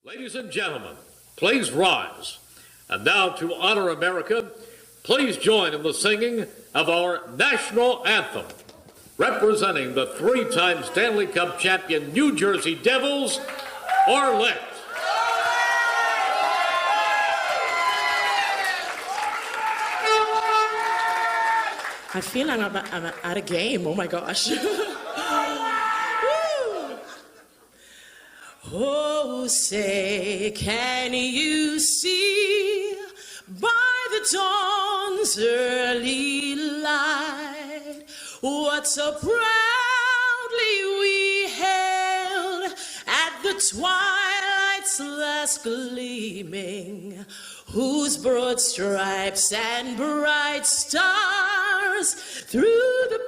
Ladies and gentlemen, please rise. And now to honor America, please join in the singing of our national anthem. Representing the three-time Stanley Cup champion New Jersey Devils, Arlette. I feel like I'm at a game. Oh my gosh. Oh, say, can you see by the dawn's early light what so proudly we hailed at the twilight's last gleaming, whose broad stripes and bright stars through the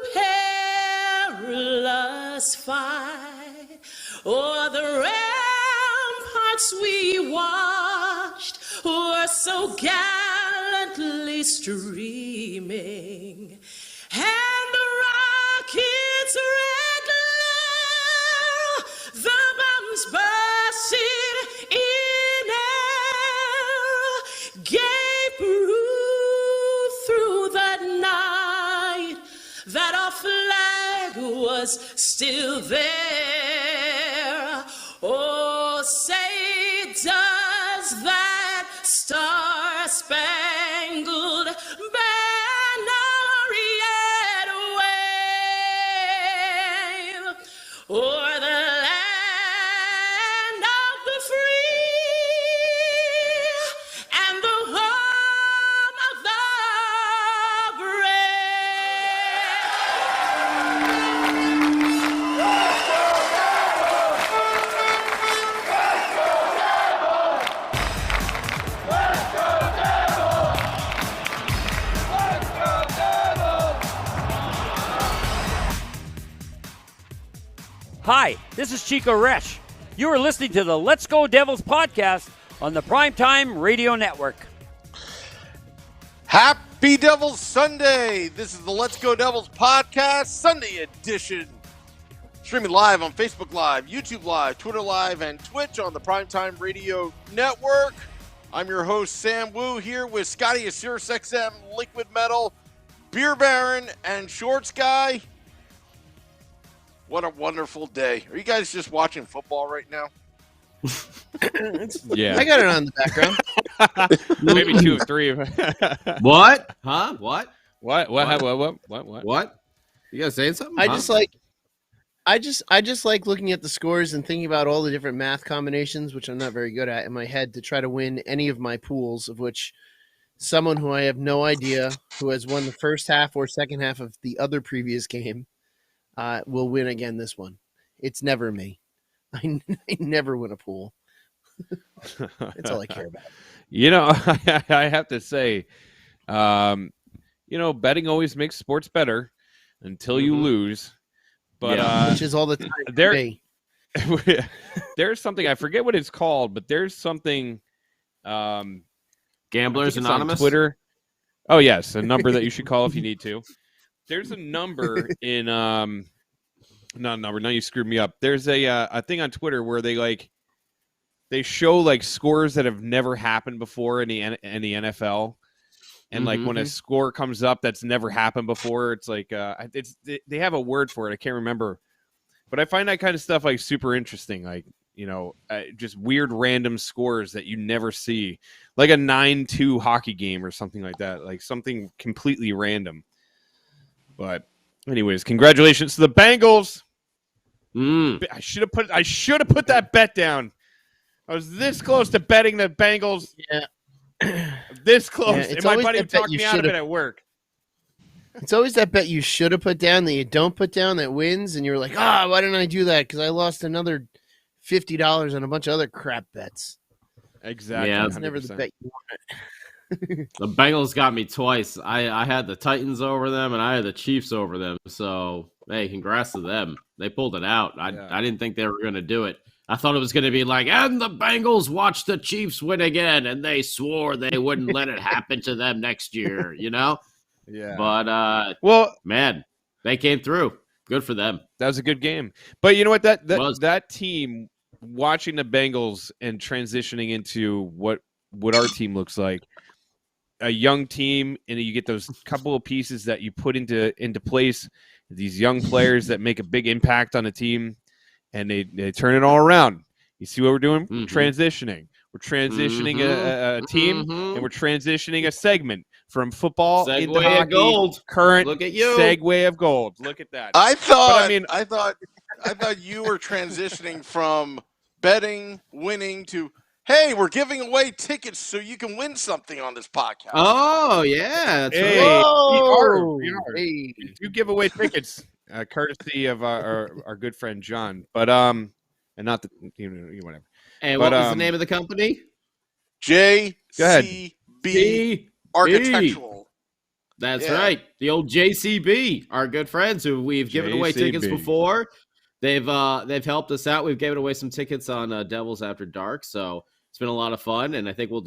perilous fight o'er the ramparts we watched were so gallantly streaming, and the rocket's red glare, the bombs bursting in air, gave proof through the night that our flag was still there. Oh, say, does that star-spangled banner yet wave o'er the land of the free and the home of the Hi, this is Chico Resch. You are listening to the Let's Go Devils podcast on the Primetime Radio Network. Happy Devils Sunday! This is the Let's Go Devils podcast, Sunday edition. Streaming live on Facebook Live, YouTube Live, Twitter Live, and Twitch on the Primetime Radio Network. I'm your host, Sam Wu, here with Scotty, a SiriusXM Liquid Metal, Beer Baron, and Shorts Guy. What a wonderful day. Are you guys just watching football right now? Yeah. I got it on the background. Maybe two or three. What? Huh? What? What? What? You guys saying something? I just like looking at the scores and thinking about all the different math combinations, which I'm not very good at in my head, to try to win any of my pools, of which someone who I have no idea who has won the first half or second half of the other previous game will win again this one. It's never me. I never win a pool. That's all I care about. You know, I have to say, betting always makes sports better until you lose. But which is all the time. There's something, I forget what it's called, but there's something. Gamblers Anonymous? On Twitter. Oh, yes. A number that you should call if you need to. There's a number in not a number. Now you screwed me up. There's a thing on Twitter where they show scores that have never happened before in the NFL, and when a score comes up that's never happened before, it's they have a word for it. I can't remember, but I find that kind of stuff super interesting. Just weird random scores that you never see, like a 9-2 hockey game or something like that, something completely random. But anyways, congratulations to the Bengals. I should have put that bet down. I was this close to betting the Bengals. Yeah. This close. Yeah, and my buddy talked me out of it at work. It's always that bet you should have put down that you don't put down that wins, and you're like, why didn't I do that? Because I lost another $50 on a bunch of other crap bets. Exactly. Yeah, it's never the bet you want. The Bengals got me twice. I had the Titans over them, and I had the Chiefs over them. So, hey, congrats to them. They pulled it out. I didn't think they were going to do it. I thought it was going to be and the Bengals watched the Chiefs win again, and they swore they wouldn't let it happen to them next year, Yeah. But, man, they came through. Good for them. That was a good game. But you know what? That team watching the Bengals and transitioning into what our team looks like. A young team, and you get those couple of pieces that you put into place. These young players that make a big impact on a team, and they turn it all around. You see what we're doing? Mm-hmm. Transitioning. We're transitioning a team, and we're transitioning a segment from football Segue into hockey. of gold. Current Look at you. segue of gold. Look at that. I thought you were transitioning from betting, winning to, hey, we're giving away tickets so you can win something on this podcast. Oh, yeah. That's Hey, right. we are. Hey. You give away tickets, courtesy of our good friend John. But and not the whatever. And what was the name of the company? JCB Architectural. That's right. The old JCB, our good friends who we've given away tickets before. They've helped us out. We've given away some tickets on Devils After Dark, so it's been a lot of fun. And I think we're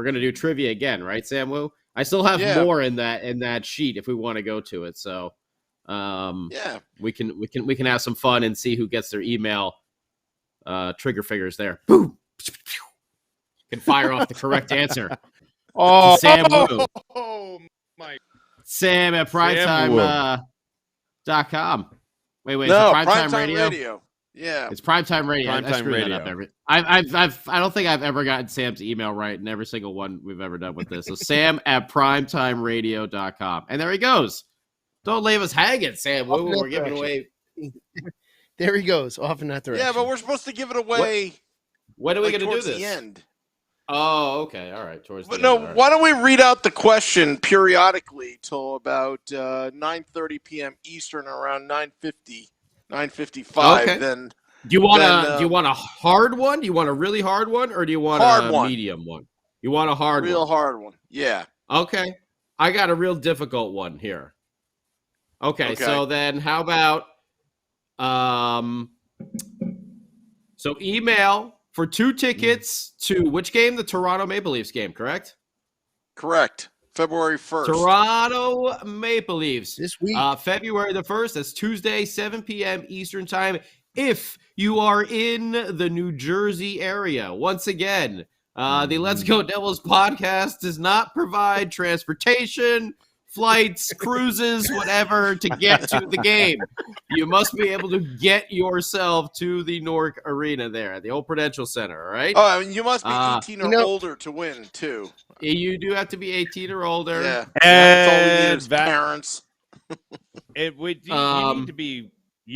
gonna do trivia again, right, Samu? I still have more in that sheet if we want to go to it. So we can have some fun and see who gets their email trigger figures there. Boom. Can fire off the correct answer. Oh, Sam Wu. Oh my! Sam at primetime.com. Wait. No, is it Primetime Radio? Yeah, it's Primetime Radio. Primetime I screwed Radio. that up I don't think I've ever gotten Sam's email right in every single one we've ever done with this. So Sam at primetimeradio.com. And there he goes. Don't leave us hanging, Sam. We're giving away. There he goes, off in that direction. Yeah, but we're supposed to give it away. When are we going to do towards this? the end. Oh, okay. All right. But no, why don't we read out the question periodically till about 9:30 p.m. Eastern, around 9:55. Okay. Then do you want a hard one? Do you want a really hard one, or do you want a medium one? You want a real hard one? Yeah. Okay. I got a real difficult one here. Okay. So then, how about so email for 2 tickets to which game? The Toronto Maple Leafs game, correct? Correct. February 1st. Toronto Maple Leafs. This week. February the 1st. That's Tuesday, 7 p.m. Eastern Time. If you are in the New Jersey area, once again, the Let's Go Devils podcast does not provide transportation, flights, cruises, whatever to get to the game. You must be able to get yourself to the Newark Arena there at the Old Prudential Center, all right? Oh, I mean, you must be 18 or older to win, too. You do have to be 18 or older. Yeah. That's all we need is parents. You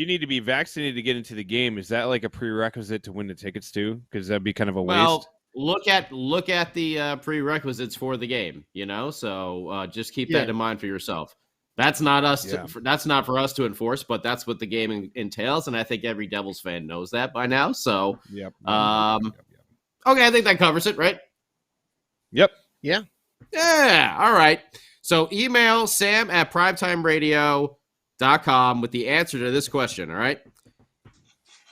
need to be vaccinated to get into the game. Is that like a prerequisite to win the tickets too? Because that'd be kind of a waste. Look at the prerequisites for the game. So just keep that in mind for yourself. That's not us. That's not for us to enforce, but that's what the game entails, and I think every Devils fan knows that by now. So, yep. Okay, I think that covers it, right? Yep. Yeah. Yeah. All right. So email Sam at primetimeradio.com with the answer to this question. All right.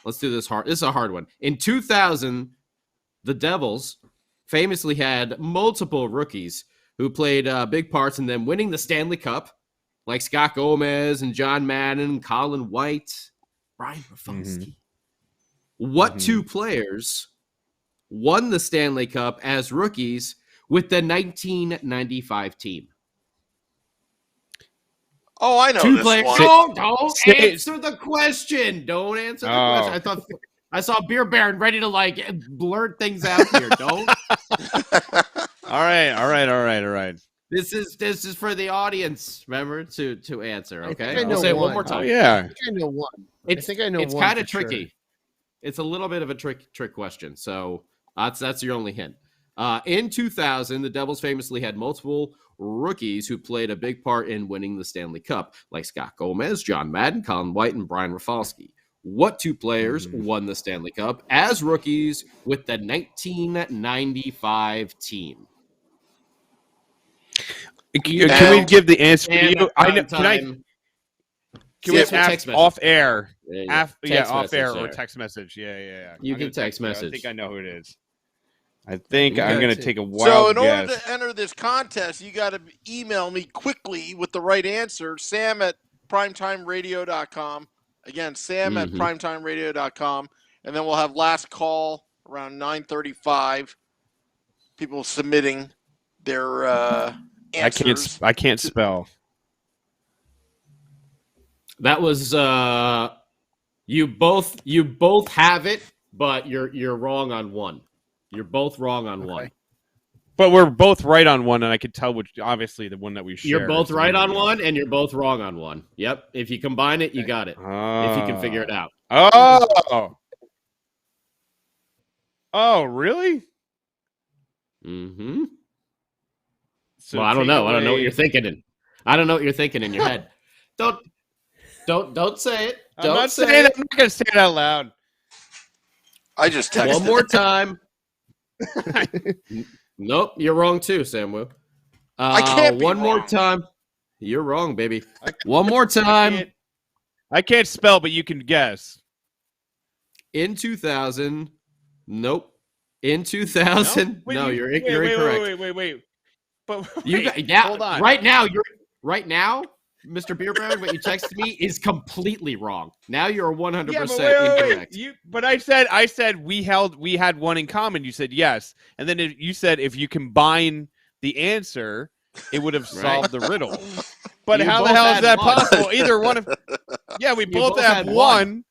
Let's do this hard. This is a hard one. In 2000, the Devils famously had multiple rookies who played big parts in them winning the Stanley Cup, like Scott Gomez and John Madden, Colin White, Brian Rafalski. What 2 players won the Stanley Cup as rookies with the 1995 team? Oh, I know 2 this players. one. Don't answer the question. Don't answer the question. I saw Beer Baron ready to blurt things out here. Don't. All right. This is for the audience. Remember to answer. Okay, I'll say it one more time. Oh, yeah. I think I know one. It's one kind of for tricky. Sure. It's a little bit of a trick question. So that's your only hint. In 2000, the Devils famously had multiple rookies who played a big part in winning the Stanley Cup, like Scott Gomez, John Madden, Colin White, and Brian Rafalski. What 2 players won the Stanley Cup as rookies with the 1995 team? Can we give the answer to you? Can we ask off air? Off air or there. text message. Yeah. You can text message. I think I know who it is. I think I'm going to take a wild So in guess. order to enter this contest, you got to email me quickly with the right answer, Sam at primetimeradio.com. Again, Sam at primetimeradio.com. and then we'll have last call around 9:35. People submitting their answers. I can't spell. That was you both have it, but you're wrong on one. You're both wrong on one. But we're both right on one, and I could tell which, obviously, the one that we share. You're both right on one, and you're both wrong on one. Yep. If you combine it, you got it. If you can figure it out. Oh, really? Mm-hmm. So well, I don't know. I don't know what you're thinking. I don't know what you're thinking in your head. Don't say it. I'm not going to say it out loud. I just texted. One more time. Nope, you're wrong too, Samu. I can't be one wrong. more time. You're wrong, baby. One more time. I can't spell, but you can guess. In 2000. Nope. In 2000. No, you're incorrect. Wait. But hold on. Right now, Mr. Beerbrand, what you texted me is completely wrong. Now you're 100% incorrect. But I said we had one in common. You said yes, and then you said if you combine the answer, it would have solved the riddle. But how the hell is that possible? Either one of we both have one.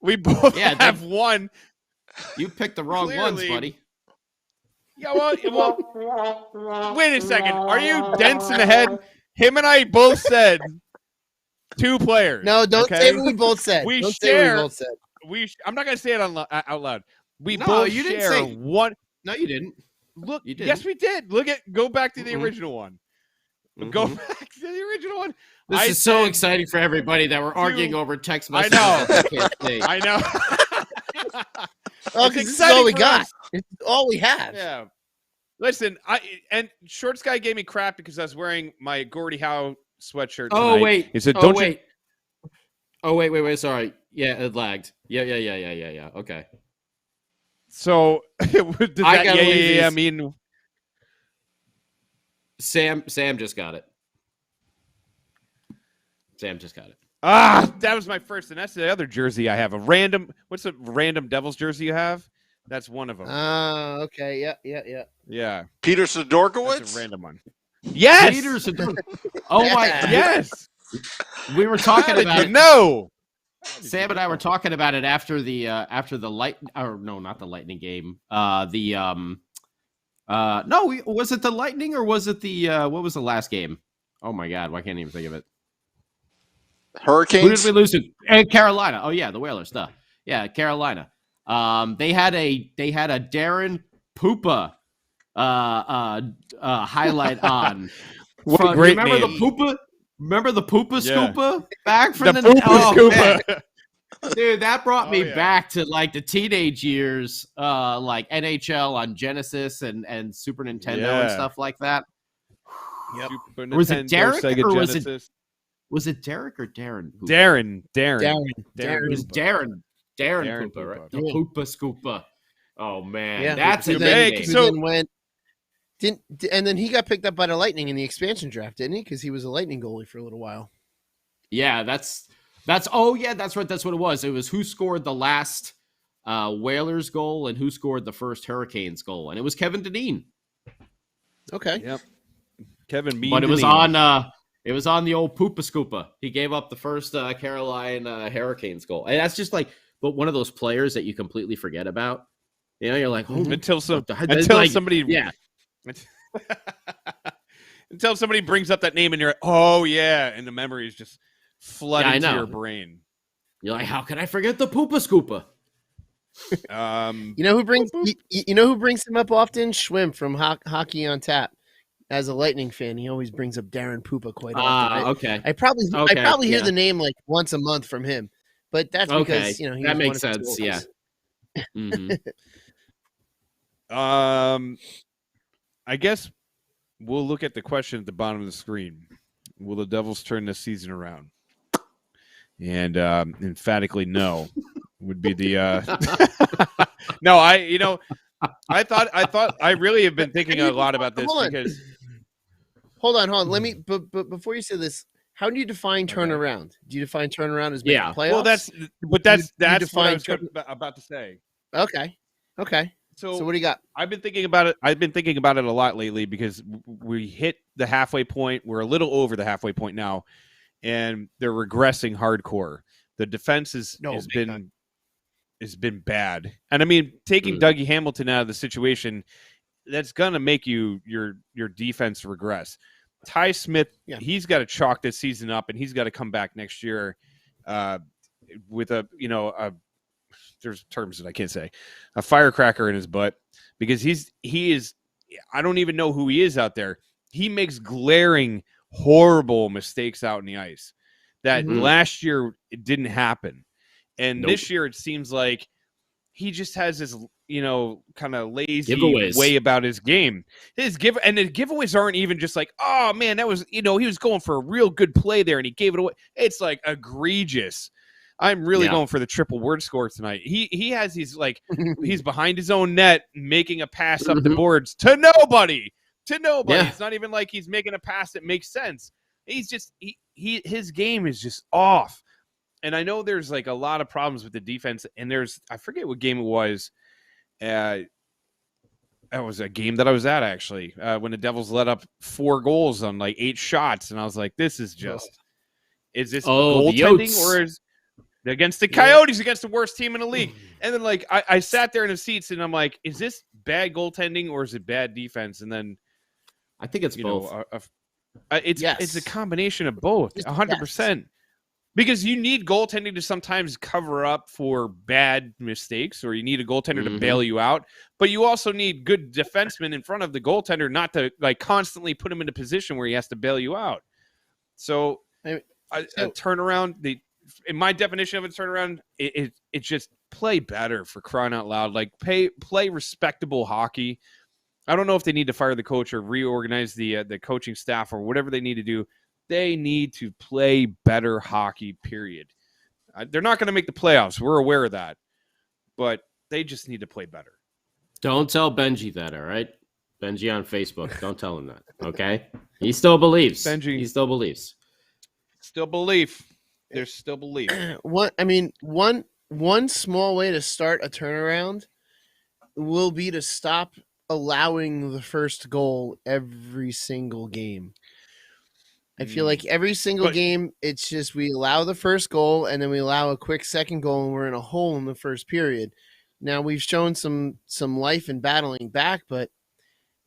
We both have one. You picked the wrong ones, buddy. Yeah, well, wait a second. Are you dense in the head? Him and I both said 2 players. No, don't say what we both said. We don't share. Say what we both said. I'm not going to say it out loud. We No, both you didn't share say- one. No, you didn't. Look, You didn't. yes, we did. Go back to the Mhm. original one. Mhm. Go back to the original one. This is so exciting for everybody that we're arguing over text messages. know. that they can't see. I know. Oh, It's because this is exciting all we for got. us. It's all we have. Yeah. Listen, Shorts guy gave me crap because I was wearing my Gordie Howe sweatshirt Oh tonight. wait. He said, oh "Don't wait. Oh wait. Sorry. Yeah, it lagged. Yeah. Okay. So does that I gotta leave these. mean Sam just got it. that was my first, and that's the other jersey I have. What's a random Devils jersey you have? That's one of them. Okay. Yeah. Yeah. Peter That's a Sidorkowicz. random one. Yes. Oh my. Yes. We were talking How did about you it. know? Sam and I were talking about it after the not the Lightning game. Was it the Lightning or was it the what was the last game? Oh my God, why can't I even think of it? Hurricanes. Who did we lose to? Carolina. Oh yeah, the Whalers. Yeah, Carolina. They had a Darren Poopa highlight on. What a great remember name. the Poopa? Remember the Poopa Yeah. Scoopa back from The the Poopa Scoopa. man. Dude, that brought me yeah. back to like the teenage years, like NHL on Genesis and Super Nintendo and Yeah. stuff like that. Yep. Super Was it Nintendo, Derek Sega or was it- Genesis. Was it Derek or Darren? Poopa? Darren? It was Poopa. Darren Darren Poopa, right? Poopa. The Poopa Scoopa. Oh man, Yeah. that's a And big then, name. So- then went. And then he got picked up by the Lightning in the expansion draft, didn't he? Because he was a Lightning goalie for a little while. Yeah, that's oh yeah, that's right. That's what it was. It was who scored the last Whalers goal and who scored the first Hurricanes goal, and it was Kevin Dineen. Okay. Yep. Kevin Mean. But it was on the old Poopa Scoopa. He gave up the first Carolina Hurricanes goal, and that's just like, but one of those players that you completely forget about. You know, you're like, oh, until like, somebody. yeah. Until somebody brings up that name and you're like, oh yeah, and the memory is just flooded I to know. your brain. You're like, how can I forget the Poopa Scoopa? You know who brings you know who brings him up often? Schwim from Hockey on Tap. As a Lightning fan, he always brings up Darren Poopa quite often. Okay. I probably hear yeah. the name like once a month from him, but that's because he that was makes one of his sense. Yeah. goalies. Mhm. I guess we'll look at the question at the bottom of the screen. Will the Devils turn this season around? And emphatically no would be the no. I thought I really have been thinking a lot about this because Hold on. Let me. But before you say this, How do you define turnaround? Do you define turnaround as making playoffs? Well, that's what I was about to say. Okay. So what do you got? I've been thinking about it. I've been thinking about it a lot lately because we hit the halfway point. We're a little over the halfway point now, and they're regressing hardcore. The defense has been bad, and I mean, taking Dougie Hamilton out of the situation, that's gonna make your defense regress. Ty Smith, he's got to chalk this season up, and he's got to come back next year with there's terms that I can't say, a firecracker in his butt, because he is. I don't even know who he is out there. He makes glaring, horrible mistakes out in the ice that last year it didn't happen, and this year it seems like he just has this, kind of lazy way about his game. And the giveaways aren't even just like, oh man, that was, he was going for a real good play there and he gave it away. It's like egregious. I'm really going for the triple word score tonight. He has these, like, he's behind his own net making a pass up the boards to nobody. Yeah. It's not even like he's making a pass that makes sense. He's just his game is just off. And I know there's like a lot of problems with the defense, and I forget what game it was. That was a game that I was at, actually, when the Devils let up 4 goals on like 8 shots, and I was like, "This is just is this goaltending or is against the Coyotes, against the worst team in the league?" And then like I sat there in the seats, and I'm like, "Is this bad goaltending or is it bad defense?" And then I think it's both. It's a combination of both, 100%. Because you need goaltending to sometimes cover up for bad mistakes, or you need a goaltender to bail you out. But you also need good defensemen in front of the goaltender, not to like constantly put him in a position where he has to bail you out. So a turnaround, in my definition of a turnaround, it's just play better, for crying out loud. Like play respectable hockey. I don't know if they need to fire the coach or reorganize the coaching staff or whatever they need to do. They need to play better hockey, period. They're not going to make the playoffs. We're aware of that. But they just need to play better. Don't tell Benji that, all right? Benji on Facebook. Don't tell him that, okay? He still believes. He still believes. Still belief. There's still belief. One small way to start a turnaround will be to stop allowing the first goal every single game. I feel like every single game, it's just we allow the first goal and then we allow a quick second goal and we're in a hole in the first period. Now we've shown some life in battling back, but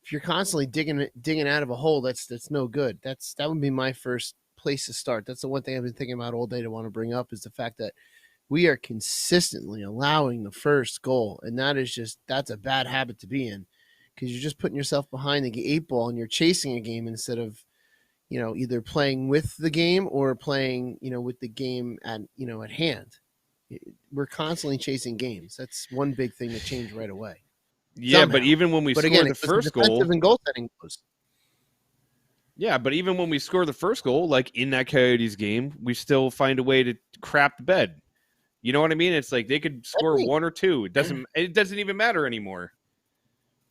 if you're constantly digging out of a hole, that's no good. That would be my first place to start. That's the one thing I've been thinking about all day to want to bring up, is the fact that we are consistently allowing the first goal, and that's a bad habit to be in, because you're just putting yourself behind the 8 ball and you're chasing a game instead of either playing with the game or playing, with the game at hand. We're constantly chasing games. That's one big thing to change right away. Yeah, somehow. But even when we score the first goal, and goaltending goes. Yeah, but even when we score the first goal, like in that Coyotes game, we still find a way to crap the bed. You know what I mean? It's like they could score 1 or 2. It doesn't even matter anymore.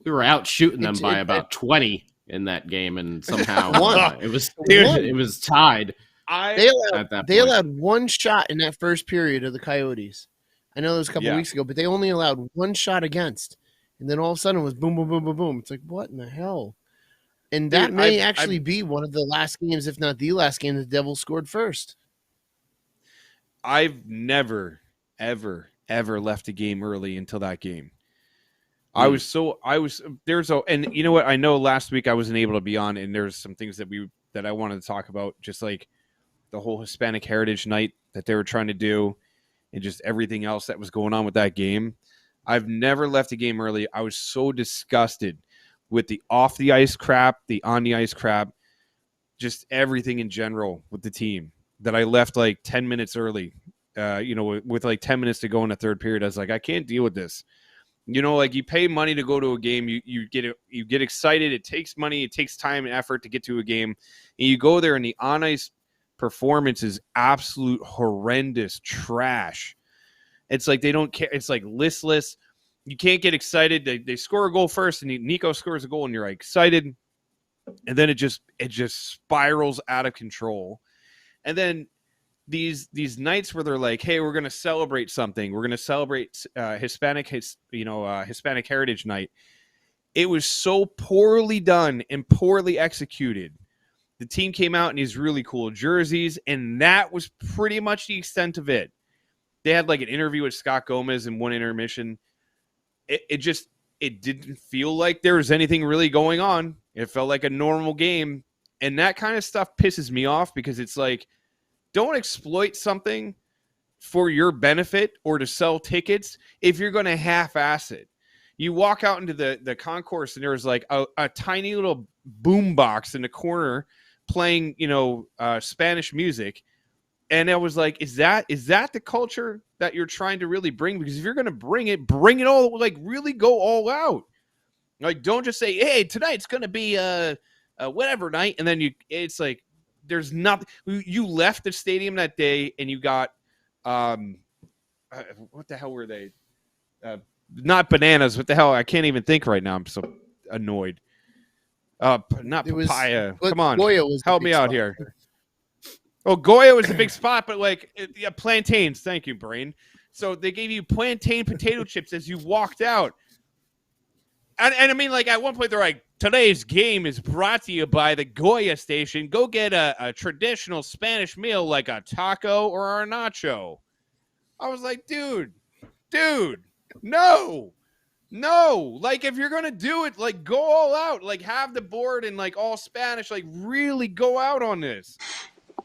We were out shooting them by about 20 in that game, and somehow it was tied. They allowed 1 shot in that first period of the Coyotes. I know that was a couple weeks ago, but they only allowed 1 shot against, and then all of a sudden it was boom, boom, boom, boom, boom. It's like, what in the hell? And that may actually be one of the last games, if not the last game, the Devils scored first. I've never, ever, ever left a game early until that game. And you know what? I know last week I wasn't able to be on, and there's some things that I wanted to talk about, just like the whole Hispanic Heritage Night that they were trying to do, and just everything else that was going on with that game. I've never left a game early. I was so disgusted with the off the ice crap, the on the ice crap, just everything in general with the team, that I left like 10 minutes early. With like 10 minutes to go in the third period, I was like, I can't deal with this. Like you pay money to go to a game, you get excited. It takes money, it takes time and effort to get to a game, and you go there and the on ice performance is absolute horrendous trash. It's like they don't care. It's like listless. You can't get excited. They score a goal first, and Nico scores a goal, and you're like excited, and then it just spirals out of control. And then these nights where they're like, hey, we're going to celebrate something. We're going to celebrate Hispanic Heritage Night. It was so poorly done and poorly executed. The team came out in these really cool jerseys, and that was pretty much the extent of it. They had like an interview with Scott Gomez in one intermission. It didn't feel like there was anything really going on. It felt like a normal game. And that kind of stuff pisses me off because it's like, don't exploit something for your benefit or to sell tickets if you're going to half-ass it. You walk out into the concourse and there's like a tiny little boom box in the corner playing, Spanish music. And I was like, is that the culture that you're trying to really bring? Because if you're going to bring it all, like really go all out. Like, don't just say, hey, tonight's going to be whatever night. And then it's like, there's nothing. You left the stadium that day and you got, what the hell were they? Not bananas. What the hell? I can't even think right now. I'm so annoyed. Not papaya. Come on. Help me out here. Oh, Goya was a big spot, but plantains. Thank you, Brain. So they gave you plantain potato chips as you walked out. And I mean, like, at one point, they're like, today's game is brought to you by the Goya station. Go get a traditional Spanish meal like a taco or a nacho. I was like, dude, no. Like, if you're going to do it, like, go all out. Like, have the board in, like, all Spanish. Like, really go out on this.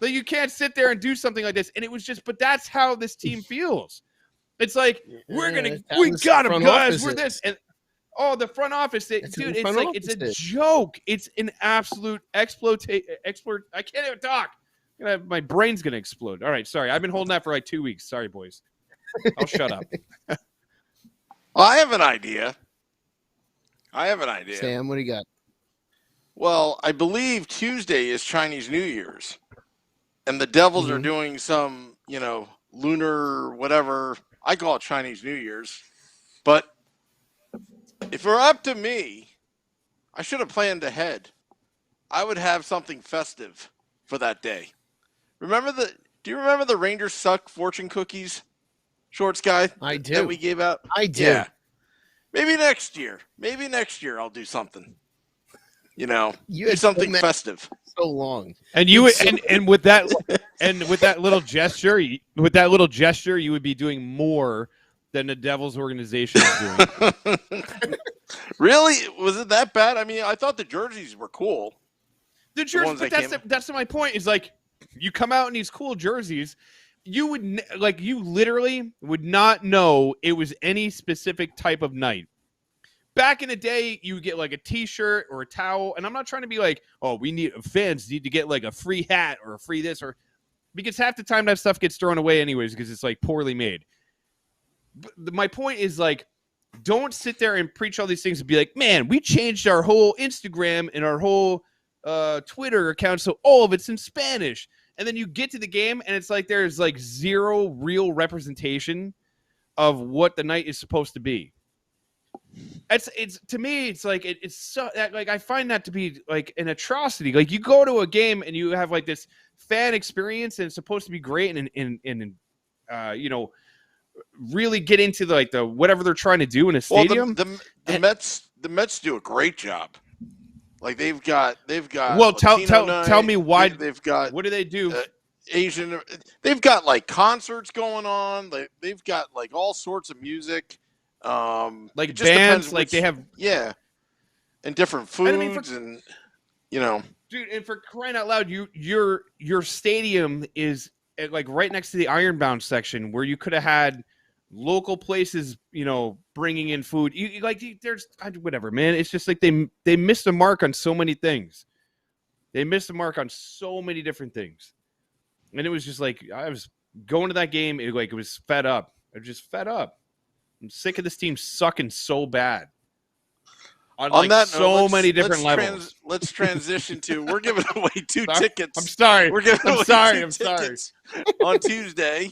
Like, you can't sit there and do something like this. And it was just, but that's how this team feels. It's like, we got them, guys. We're this. And, the front office, it's a joke. It's an absolute I can't even talk. My brain's going to explode. All right, sorry. I've been holding that for like 2 weeks. Sorry, boys. I'll shut up. Well, I have an idea. Sam, what do you got? Well, I believe Tuesday is Chinese New Year's. And the Devils are doing some, lunar whatever. I call it Chinese New Year's. But if it were up to me, I should have planned ahead. I would have something festive for that day. Do you remember the Rangers Suck fortune cookies, Shorts guy? I do. That we gave out? I do. Yeah. Maybe next year I'll do something. Do something festive. So long. And you and with that little gesture, you would be doing more than the Devils organization is doing. Really? Was it that bad? I mean, I thought the jerseys were cool. The jerseys, but that's my point. Is like, you come out in these cool jerseys, you literally would not know it was any specific type of night. Back in the day, you get like a T-shirt or a towel, and I'm not trying to be like, oh, fans need to get like a free hat or a free this, or because half the time that stuff gets thrown away anyways because it's like poorly made. But my point is, like, don't sit there and preach all these things and be like, man, we changed our whole Instagram and our whole Twitter account so all of it's in Spanish. And then you get to the game and it's like there's like zero real representation of what the night is supposed to be. It's to me, it's like it's so like I find that to be like an atrocity. Like, you go to a game and you have like this fan experience and it's supposed to be great and really get into like the whatever they're trying to do in a stadium. Well, the Mets do a great job. Like, they've got. Well, tell me why they've got. What do they do? Asian. They've got like concerts going on. They've got like all sorts of music. Like bands, like they have, and different foods, and dude. And for crying out loud, your stadium is like right next to the Ironbound section, where you could have had local places, bringing in food. There's whatever, man. It's just like they missed the mark on so many things. They missed the mark on so many different things, and it was just like I was going to that game. It was fed up. I was just fed up. I'm sick of this team sucking so bad. On that note, many different levels. Let's transition to we're giving away two tickets. I'm sorry. We're giving away I'm two sorry. tickets on Tuesday.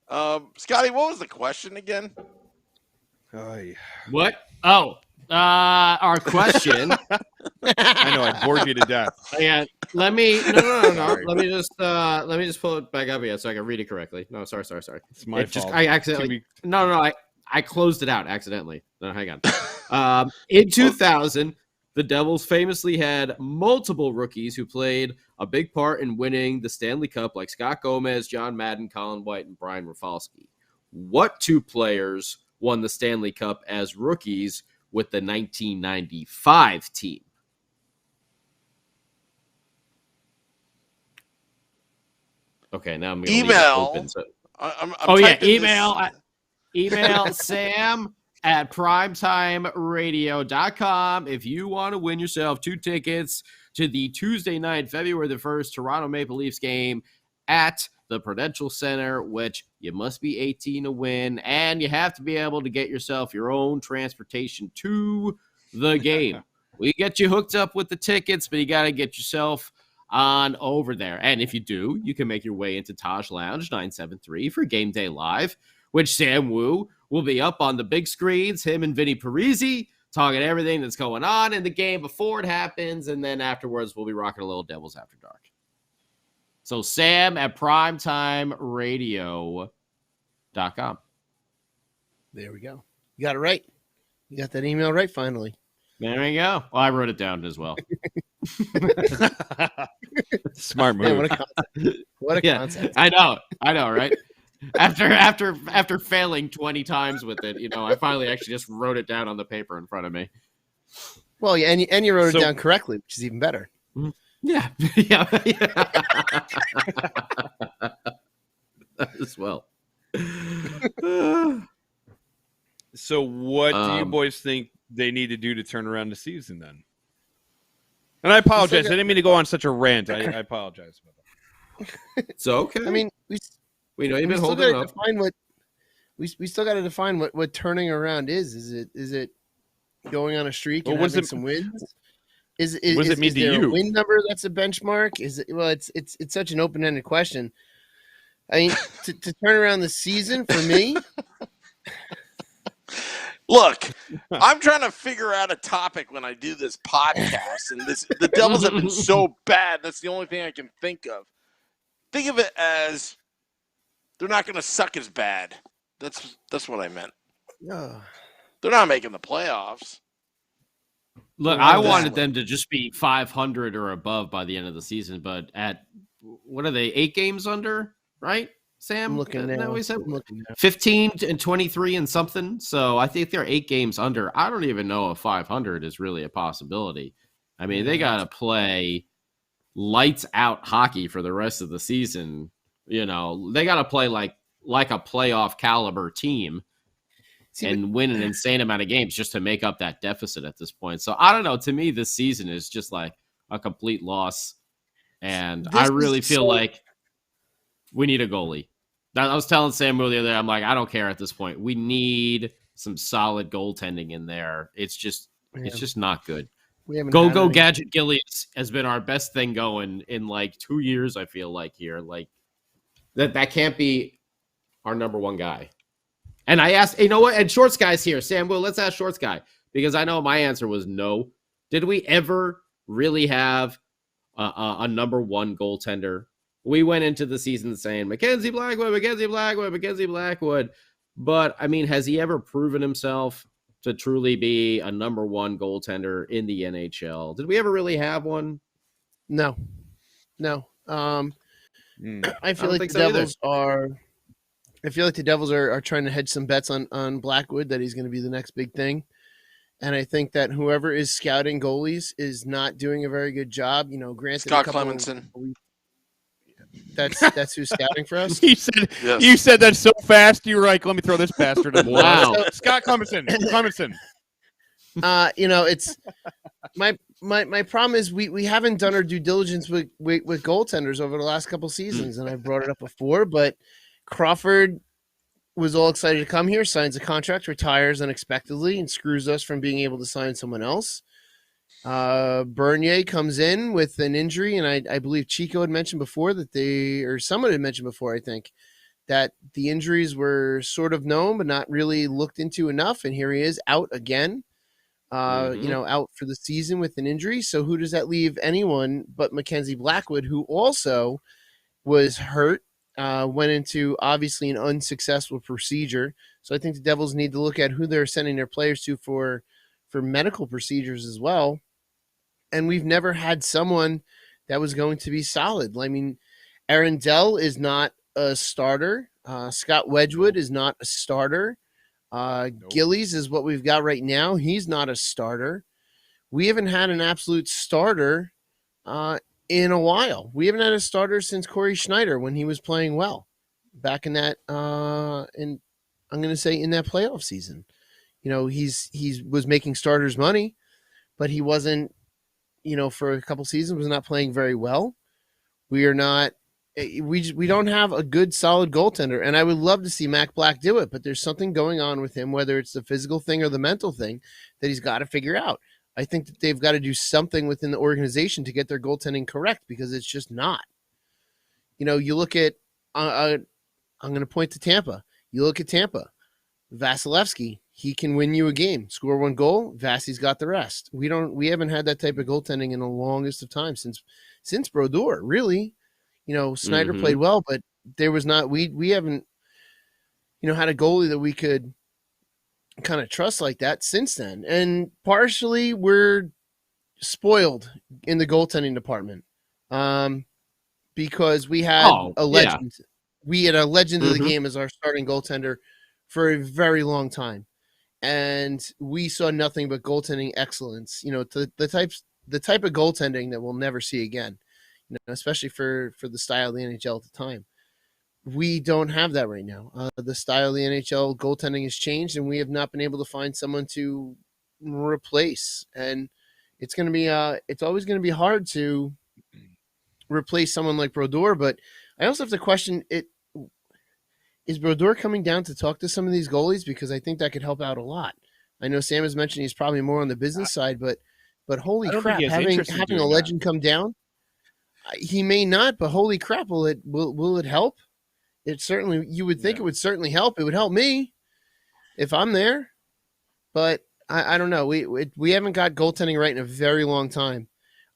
Scotty, what was the question again? What? Oh, Our question. I know I bored you to death. Yeah, let me no. Let me just pull it back up again so I can read it correctly. No, sorry. It's my fault. I accidentally I closed it out accidentally. No, hang on. In 2000, the Devils famously had multiple rookies who played a big part in winning the Stanley Cup, like Scott Gomez, John Madden, Colin White, and Brian Rafalski. What two players won the Stanley Cup as rookies with the 1995 team? Okay, now I'm going to email. Open, so. I'm Email Sam at primetimeradio.com if you want to win yourself 2 tickets to the Tuesday night, February the 1st, Toronto Maple Leafs game at the Prudential Center, which you must be 18 to win, and you have to be able to get yourself your own transportation to the game. We get you hooked up with the tickets, but you got to get yourself on over there. And if you do, you can make your way into Taj Lounge 973 for Game Day Live, which Sam Wu will be up on the big screens, him and Vinny Parisi, talking everything that's going on in the game before it happens, and then afterwards we'll be rocking a little Devils After Dark. So Sam at primetimeradio.com. There we go. You got it right. You got that email right finally. There we go. Well, I wrote it down as well. Smart move. Man, what a concept. What a concept. I know, right? After failing 20 times with it, I finally actually just wrote it down on the paper in front of me. Well, yeah, and you wrote it down correctly, which is even better. Yeah. As well. So what do you boys think they need to do to turn around the season then? And I apologize. I didn't mean to go on such a rant. I apologize about that. It's okay. I mean, we know you've been holding up. We still got to define what turning around is. Is it going on a streak and having some wins? What does it mean to you? A win number that's a benchmark? Is it? Well, it's such an open-ended question. I mean, to turn around the season for me. Look, I'm trying to figure out a topic when I do this podcast, and the Devils have been so bad. That's the only thing I can think of. Think of it as they're not going to suck as bad. That's what I meant. They're not making the playoffs. Look, I wanted them to just be 500 or above by the end of the season, but at what are they? 8 games under, right? Sam, I'm looking now. 15 and 23 and something. So I think they're 8 games under. I don't even know if 500 is really a possibility. I mean, they got to play lights out hockey for the rest of the season. They got to play like a playoff caliber team and win an insane amount of games just to make up that deficit at this point. So I don't know. To me, this season is just like a complete loss. And I really feel like we need a goalie. I was telling Sam the other day, I'm like, I don't care at this point. We need some solid goaltending in there. It's just not good. Go Gadget Gillies has been our best thing going in like 2 years, I feel like here. Like that can't be our number one guy. And I asked, you know what? And Shorts Guy's here. Sam, let's ask Shorts Guy, because I know my answer was no. Did we ever really have a number one goaltender? We went into the season saying Mackenzie Blackwood. But, I mean, has he ever proven himself to truly be a number one goaltender in the NHL? Did we ever really have one? No. I feel like the Devils are trying to hedge some bets on Blackwood, that he's going to be the next big thing. And I think that whoever is scouting goalies is not doing a very good job. Granted, Scott Clemenson. That's who's scouting for us. You said that so fast. You were like, "Let me throw this bastard in the Wow, Scott Clemenson. It's my problem is we haven't done our due diligence with goaltenders over the last couple seasons, and I brought it up before. But Crawford was all excited to come here, signs a contract, retires unexpectedly, and screws us from being able to sign someone else. Bernier comes in with an injury, and I believe Chico had mentioned before someone had mentioned before, I think, that the injuries were sort of known but not really looked into enough, and here he is out again. out for the season with an injury. So who does that leave? Anyone but Mackenzie Blackwood, who also was hurt, went into obviously an unsuccessful procedure. So I think the Devils need to look at who they're sending their players to for medical procedures as well. And we've never had someone that was going to be solid. I mean, Aaron Dell is not a starter. Scott Wedgwood is not a starter. Gillies is what we've got right now. He's not a starter. We haven't had an absolute starter in a while. We haven't had a starter since Corey Schneider when he was playing well back in that I'm going to say in that playoff season. He was making starters money, but he wasn't, for a couple seasons was not playing very well. We are not. We don't have a good solid goaltender, and I would love to see Mac Black do it, but there's something going on with him, whether it's the physical thing or the mental thing, that he's got to figure out. I think that they've got to do something within the organization to get their goaltending correct, because it's just not. You look at I'm going to point to Tampa. You look at Tampa, Vasilevsky, he can win you a game, score one goal, Vasi's got the rest. We haven't had that type of goaltending in the longest of time since Brodeur, really. Snyder played well, but there was not, we haven't, had a goalie that we could kind of trust like that since then. And partially we're spoiled in the goaltending department because we had a legend. Yeah. We had a legend of the game as our starting goaltender for a very long time. And we saw nothing but goaltending excellence, the type of goaltending that we'll never see again. Especially for the style of the NHL at the time. We don't have that right now. The style of the NHL goaltending has changed, and we have not been able to find someone to replace. And it's going to be it's always going to be hard to replace someone like Brodeur. But I also have to question it. Is Brodeur coming down to talk to some of these goalies? Because I think that could help out a lot. I know Sam has mentioned he's probably more on the business side, but holy crap, having a legend come down. He may not, but holy crap, will it help? It certainly, you would think it would certainly help. It would help me if I'm there, but I don't know. We haven't got goaltending right in a very long time.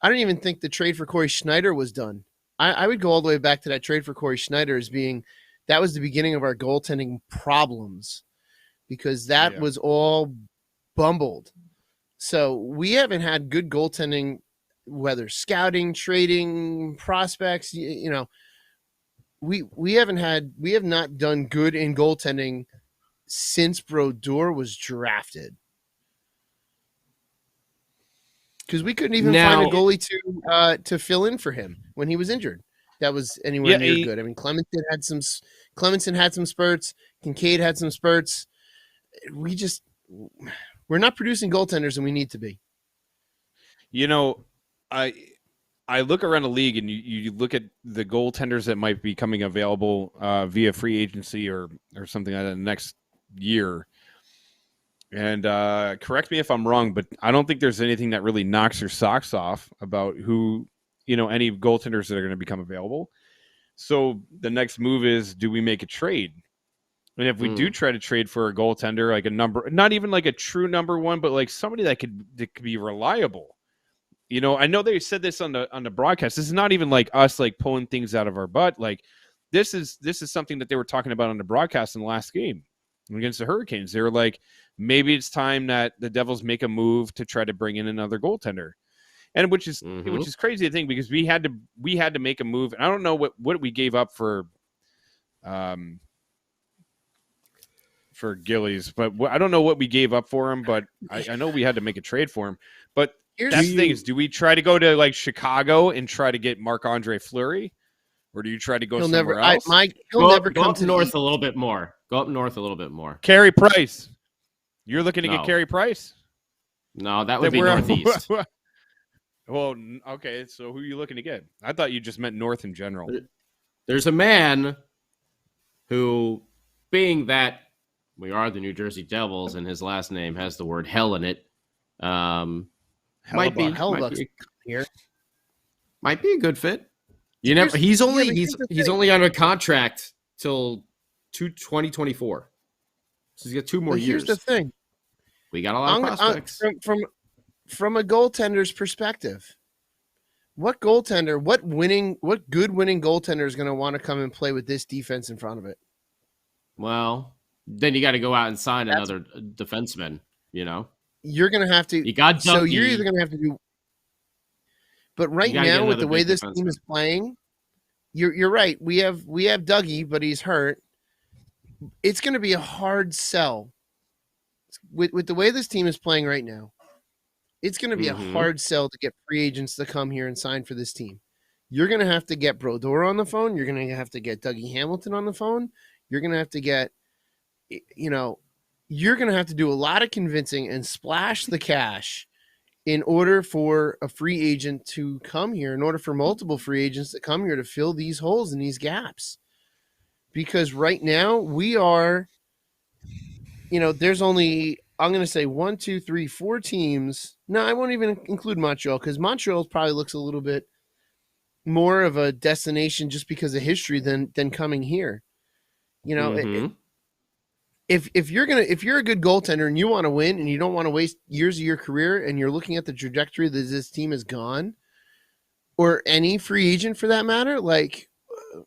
I don't even think the trade for Corey Schneider was done. I would go all the way back to that trade for Corey Schneider as being, that was the beginning of our goaltending problems, because that was all bumbled. So we haven't had good goaltending, whether scouting, trading, prospects, we have not done good in goaltending since Brodeur was drafted. Because we couldn't even find a goalie to fill in for him when he was injured. That was anywhere near good. I mean, Clemenson had some spurts. Kincaid had some spurts. We're not producing goaltenders, and we need to be. I look around the league, and you look at the goaltenders that might be coming available via free agency or something like that next year. And correct me if I'm wrong, but I don't think there's anything that really knocks your socks off about who, any goaltenders that are going to become available. So the next move is, do we make a trade? And if we do try to trade for a goaltender, like a number, not even like a true number one, but like somebody that could be reliable. I know they said this on the broadcast. This is not even like us like pulling things out of our butt. Like this is something that they were talking about on the broadcast in the last game against the Hurricanes. They were like, maybe it's time that the Devils make a move to try to bring in another goaltender, and which is crazy to think, because we had to make a move. And I don't know what we gave up for Gillies, but I don't know what we gave up for him. But I know we had to make a trade for him. But that's the thing is, do we try to go to like Chicago and try to get Marc-Andre Fleury, or do you try to go somewhere else? He'll never come up north a little bit more. Go up north a little bit more. Carey Price. You're looking to get Carey Price? No, that would be northeast. Well, okay. So who are you looking to get? I thought you just meant north in general. There's a man who, being that we are the New Jersey Devils and his last name has the word hell in it, might be a good fit. He's only under contract till 2024. So he's got 2 more years. Here's the thing. We got a lot of prospects. From a goaltender's perspective, what good winning goaltender is going to want to come and play with this defense in front of it? Well, then you got to go out and sign another defenseman. You're going to have to. You got so you're either going to have to do. But right now, with the way this team is playing, you're right. We have Dougie, but he's hurt. It's going to be a hard sell with the way this team is playing right now. It's going to be a hard sell to get free agents to come here and sign for this team. You're going to have to get Brodeur on the phone. You're going to have to get Dougie Hamilton on the phone. You're going to have to get, you're going to have to do a lot of convincing and splash the cash in order for a free agent to come here, in order for multiple free agents to come here to fill these holes and these gaps. Because right now we are, there's only, I'm going to say 1, 2, 3, 4 teams. No, I won't even include Montreal because Montreal probably looks a little bit more of a destination just because of history than coming here. If you're a good goaltender and you want to win and you don't want to waste years of your career and you're looking at the trajectory that this team has gone, or any free agent for that matter, like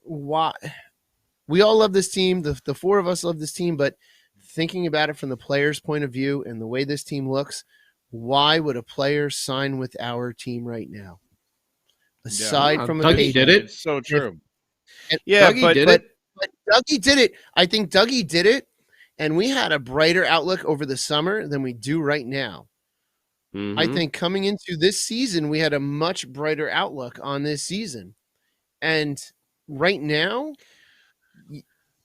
why? We all love this team. The 4 of us love this team, but thinking about it from the player's point of view and the way this team looks, why would a player sign with our team right now? Aside from Dougie did it. It's so true. Dougie did it. But Dougie did it. I think Dougie did it, and we had a brighter outlook over the summer than we do right now. I think coming into this season, we had a much brighter outlook on this season. And right now,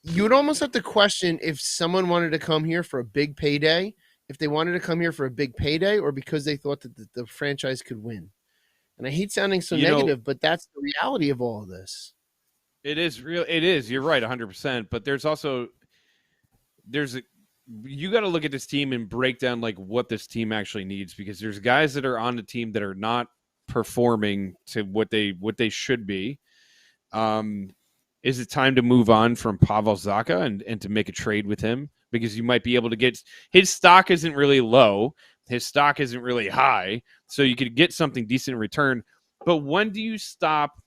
you would almost have to question if someone wanted to come here for a big payday, if they wanted to come here for a big payday or because they thought that the franchise could win. And I hate sounding so negative, but that's the reality of all of this. It is real. It is. You're right, 100%. But there's also you got to look at this team and break down like what this team actually needs, because there's guys that are on the team that are not performing to what they should be. Is it time to move on from Pavel Zacha and to make a trade with him? Because you might be able to get his stock isn't really low. His stock isn't really high. So you could get something decent in return. But when do you stop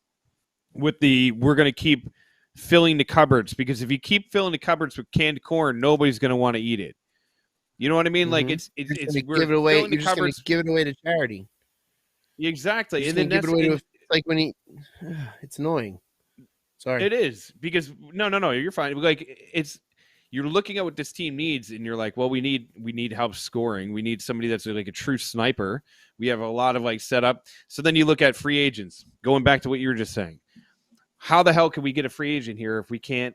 with we're going to keep filling the cupboards? Because if you keep filling the cupboards with canned corn, nobody's going to want to eat it. You know what I mean? Like it's give it away. You're just going to give it away to charity. Exactly. And then give it away to, like when it's annoying. Sorry. It is, because no, you're fine. Like you're looking at what this team needs, and you're like, well, we need help scoring. We need somebody that's like a true sniper. We have a lot of like setup. So then you look at free agents. Going back to what you were just saying, how the hell can we get a free agent here if we can't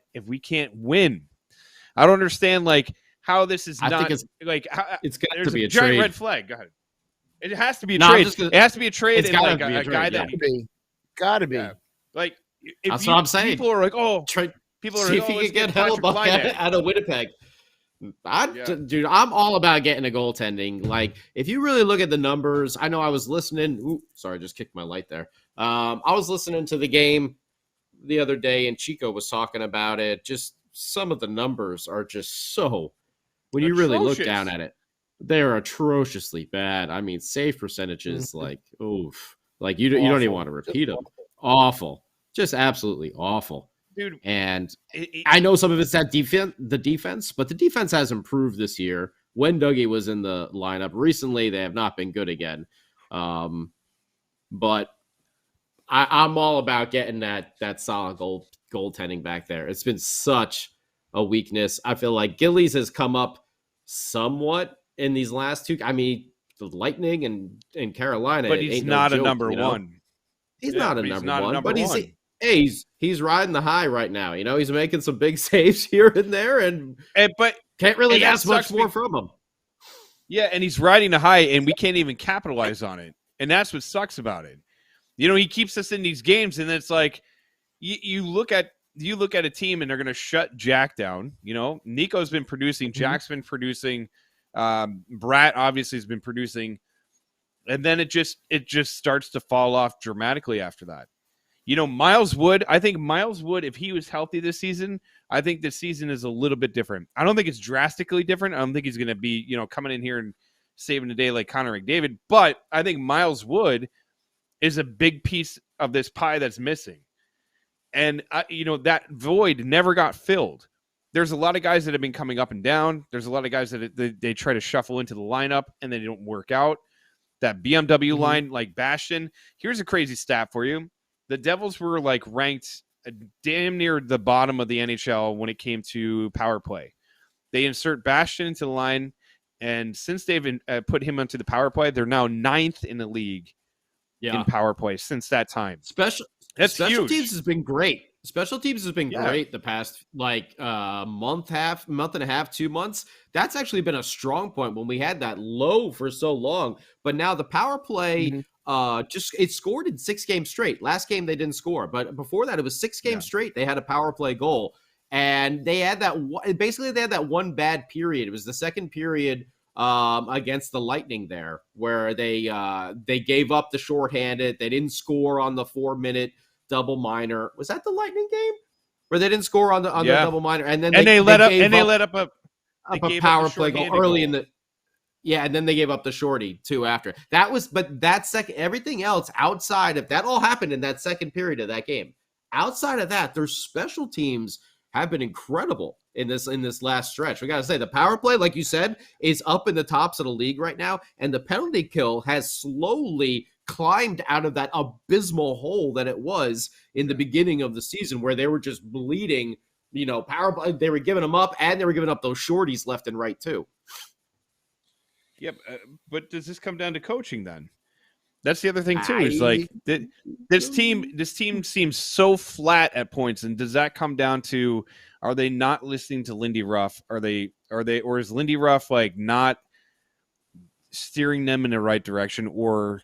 win? I don't understand like how this is not like it's got to be a giant trade. red flag. Go ahead. It has to be a trade. It has to be a trade. It's And gotta like be a a guy trade, that gotta be. Yeah. Like that's what I'm saying. People are like, oh, people are see if you can get Hellebuck out of Winnipeg. Dude, I'm all about getting a goaltending. Like, if you really look at the numbers, I know I was listening. Ooh, sorry, I just kicked my light there. I was listening to the game the other day, and Chico was talking about it. Just some of the numbers are just so, when you really look down at it, they're atrociously bad. I mean, save percentages, like, oof. Like, you don't even want to repeat them. Awful. Just absolutely awful. Dude, and I know some of it's that defense, but the defense has improved this year. When Dougie was in the lineup recently, they have not been good again. But I'm all about getting that solid goaltending back there. It's been such a weakness. I feel like Gillies has come up somewhat in these last two. I mean, the Lightning and Carolina, but he's not a number one. He's not a number one, but he's riding the high right now. You know, he's making some big saves here and there, but can't really ask much more from him. Yeah, and he's riding the high, and we can't even capitalize on it, and that's what sucks about it. You know, he keeps us in these games, and it's like you look at a team, and they're going to shut Jack down. You know, Nico's been producing, Jack's been producing, Brat obviously has been producing. And then it just starts to fall off dramatically after that. Miles Wood, I think Miles Wood, if he was healthy this season, I think this season is a little bit different. I don't think it's drastically different. I don't think he's going to be, coming in here and saving the day like Connor McDavid. But I think Miles Wood is a big piece of this pie that's missing. And, that void never got filled. There's a lot of guys that have been coming up and down. There's a lot of guys that they try to shuffle into the lineup and they don't work out. That BMW line, like Bastion. Here's a crazy stat for you. The Devils were ranked damn near the bottom of the NHL when it came to power play. They insert Bastion into the line, and since they've put him onto the power play, they're now 9th in the league in power play since that time. Special teams has been great. Special teams has been great the past month and a half, 2 months. That's actually been a strong point when we had that low for so long. But now the power play it scored in 6 games straight. Last game they didn't score, but before that it was 6 games straight. They had a power play goal, and they had they had that one bad period. It was the second period against the Lightning there, where they gave up the shorthanded. They didn't score on the 4-minute double minor. Was that the Lightning game where they didn't score on the double minor, and then they let up a power play goal early in the. Yeah, and then they gave up the shorty too after. But that second, everything else outside of that all happened in that second period of that game. Outside of that, their special teams have been incredible in this last stretch. We got to say the power play, like you said, is up in the tops of the league right now, and the penalty kill has slowly climbed out of that abysmal hole that it was in the beginning of the season, where they were just bleeding. Power play, they were giving them up, and they were giving up those shorties left and right too. Yep, but does this come down to coaching then? That's the other thing too. Is this team seems so flat at points, and does that come down to, are they not listening to Lindy Ruff? Or is Lindy Ruff not steering them in the right direction? Or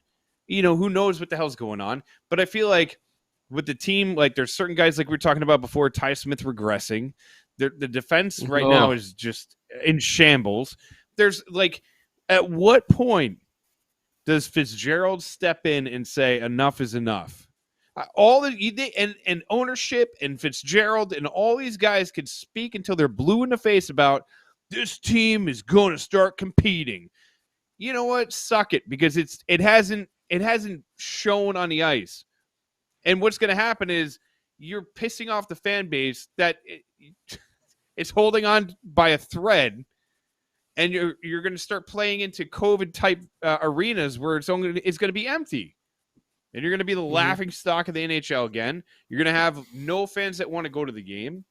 who knows what the hell's going on? But I feel like with the team, there's certain guys like we were talking about before, Ty Smith regressing. The defense right now is just in shambles. There's at what point does Fitzgerald step in and say enough is enough? And ownership and Fitzgerald and all these guys could speak until they're blue in the face about this team is going to start competing. You know what? Suck it, because it hasn't shown on the ice. And what's going to happen is you're pissing off the fan base that it's holding on by a thread. And you're going to start playing into COVID type arenas where it's going to be empty, and you're going to be the laughing stock of the NHL again. You're going to have no fans that want to go to the game,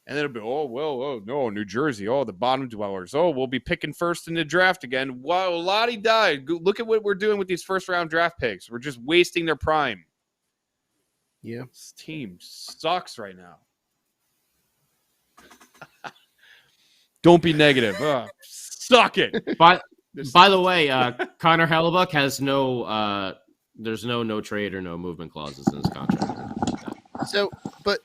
and then it'll be New Jersey, the bottom dwellers. We'll be picking first in the draft again. Wow, Lottie died. Look at what we're doing with these first round draft picks. We're just wasting their prime. Yeah, this team sucks right now. Don't be negative. Suck it. By the way, Connor Hellebuyck has there's no trade or no movement clauses in his contract. So, but